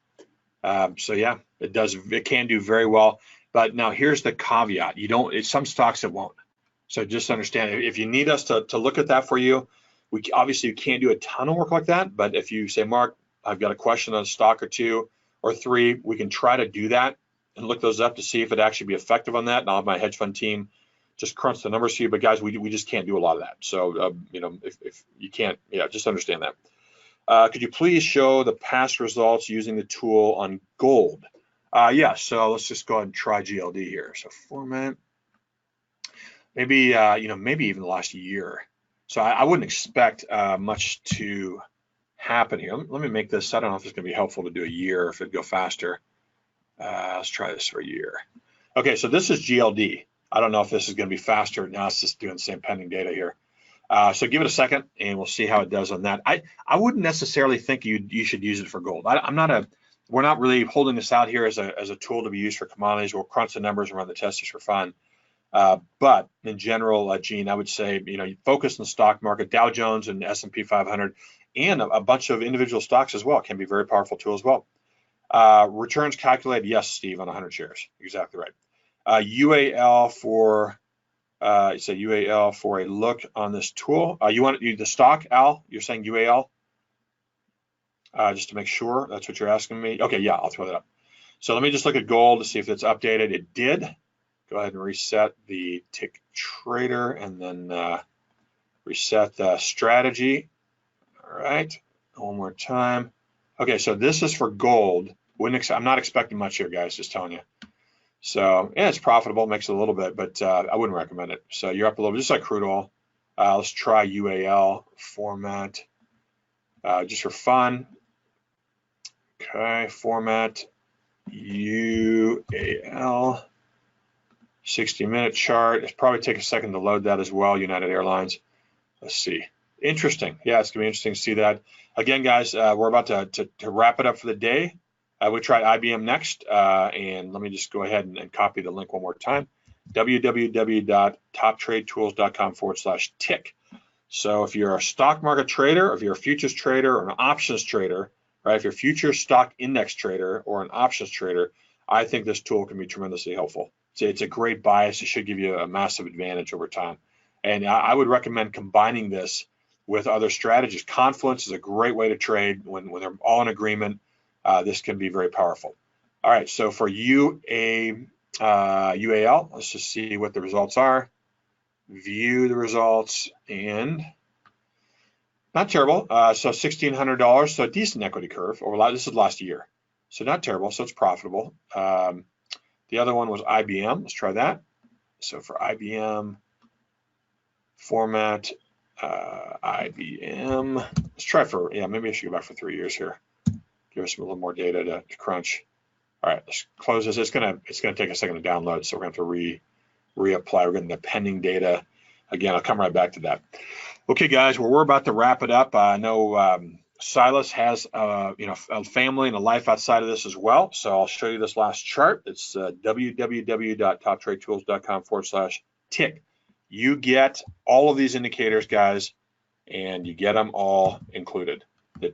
So yeah, it can do very well. But now here's the caveat: some stocks it won't. So just understand, if you need us to look at that for you, we obviously can't do a ton of work like that. But if you say, Mark, I've got a question on a stock or two or three, we can try to do that and look those up to see if it actually be effective on that. And I'll have my hedge fund team just crunch the numbers for you. But guys, we just can't do a lot of that. So if you can't, yeah, just understand that. Could you please show the past results using the tool on gold? Yeah, so let's just go ahead and try GLD here. So format, maybe maybe even the last year. So I wouldn't expect much to happen here. Let me make this. I don't know if it's going to be helpful to do a year, if it'd go faster. Let's try this for a year. Okay, so this is GLD. I don't know if this is going to be faster. Now it's just doing the same pending data here. So give it a second, and we'll see how it does on that. I wouldn't necessarily think you should use it for gold. We're not really holding this out here as a tool to be used for commodities. We'll crunch the numbers and run the tests just for fun. But in general, Gene, I would say, you focus on the stock market. Dow Jones and S&P 500 and a bunch of individual stocks as well can be very powerful tool as well. Returns calculated, yes, Steve, on 100 shares. Exactly right. UAL for UAL for a look on this tool. You want the stock, Al? You're saying UAL? Just to make sure, that's what you're asking me. Okay, yeah, I'll throw that up. So let me just look at gold to see if it's updated. It did. Go ahead and reset the tick trader and then reset the strategy. All right, one more time. Okay, so this is for gold. I'm not expecting much here, guys, just telling you. So yeah, it's profitable, makes it a little bit, but I wouldn't recommend it. So you're up a little bit, just like crude oil. Let's try UAL format just for fun. Okay, format UAL 60-minute chart. It's probably take a second to load that as well. United Airlines. Let's see. Interesting. Yeah, it's gonna be interesting to see that. Again, guys, we're about to wrap it up for the day. We try IBM next, and let me just go ahead and copy the link one more time. www.toptradetools.com/tick. So if you're a stock market trader, if you're a futures trader or an options trader, right? If you're a future stock index trader or an options trader, I think this tool can be tremendously helpful. It's a great bias. It should give you a massive advantage over time. And I would recommend combining this with other strategies. Confluence is a great way to trade when they're all in agreement. This can be very powerful. All right, so for UAL, let's just see what the results are. View the results, and not terrible. So $1,600, so a decent equity curve. This is last year, so not terrible. So it's profitable. The other one was IBM. Let's try that. So for IBM format, IBM. Let's try for, maybe I should go back for 3 years here. Give us a little more data to crunch. All right, let's close this. It's gonna take a second to download, so we're gonna have to reapply. We're getting the pending data. Again, I'll come right back to that. Okay, guys, well, we're about to wrap it up. I know Silas has a family and a life outside of this as well. So I'll show you this last chart. It's www.toptradetools.com/tick. You get all of these indicators, guys, and you get them all included. The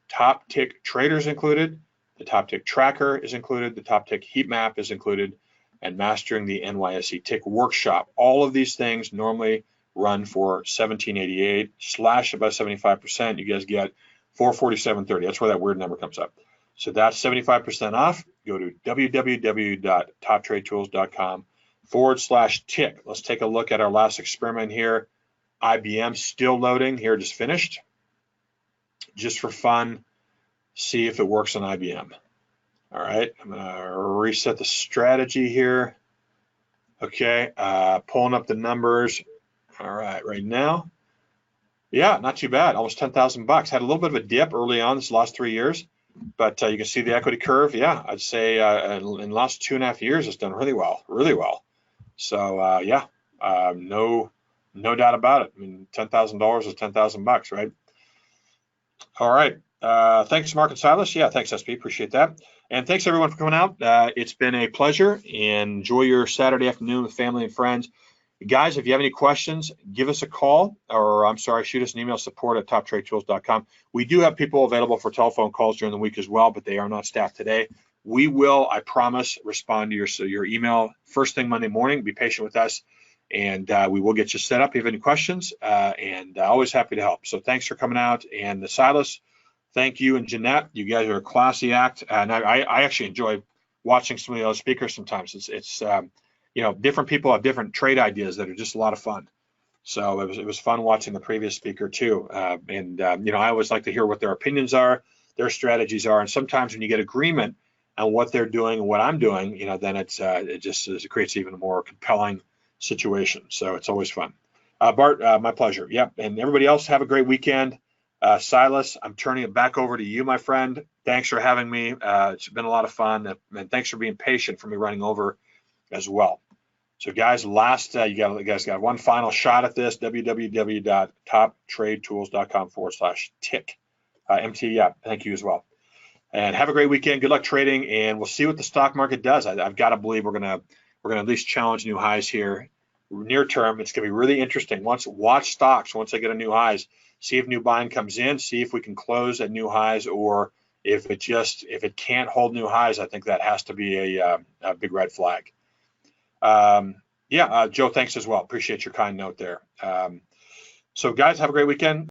top tick trader is included, the top tick tracker is included, the top tick heat map is included, and mastering the NYSE tick workshop. All of these things normally run for $17.88, slash about 75%. You guys get $447.30. That's where that weird number comes up. So that's 75% off. Go to www.toptradetools.com/tick. Let's take a look at our last experiment here. IBM still loading here, just finished. Just for fun, see if it works on IBM. All right, I'm gonna reset the strategy here. Okay, pulling up the numbers. All right, right now, yeah, not too bad. Almost 10,000 bucks. Had a little bit of a dip early on this last 3 years, but you can see the equity curve. Yeah, I'd say in the last 2.5 years, it's done really well, really well. So yeah, no doubt about it. I mean, $10,000 is 10,000 bucks, right? All right. Thanks, Mark and Silas. Yeah, thanks, SP. Appreciate that. And thanks, everyone, for coming out. It's been a pleasure. Enjoy your Saturday afternoon with family and friends. Guys, if you have any questions, give us a call, or I'm sorry, shoot us an email, support@toptradetools.com. We do have people available for telephone calls during the week as well, but they are not staffed today. We will, I promise, respond to your email first thing Monday morning. Be patient with us, and we will get you set up if you have any questions, and always happy to help. So thanks for coming out. And Silas, thank you, and Jeanette. You guys are a classy act, and I actually enjoy watching some of the other speakers sometimes. It's you know, different people have different trade ideas that are just a lot of fun. So it was fun watching the previous speaker too. You know, I always like to hear what their opinions are, their strategies are, and sometimes when you get agreement on what they're doing and what I'm doing, you know, then it creates even a more compelling situation. So it's always fun. Bart, my pleasure. Yep, and everybody else have a great weekend. Silas, I'm turning it back over to you, my friend. Thanks for having me. It's been a lot of fun, and thanks for being patient for me running over as well. So guys, you guys got one final shot at this, www.toptradetools.com/tick. MT, yeah, thank you as well. And have a great weekend. Good luck trading, and we'll see what the stock market does. I've got to believe we're gonna at least challenge new highs here. Near term, it's gonna be really interesting. Watch stocks once they get a new highs. See if new buying comes in. See if we can close at new highs, or if it can't hold new highs. I think that has to be a big red flag. Yeah, Joe, thanks as well. Appreciate your kind note there. So guys, have a great weekend.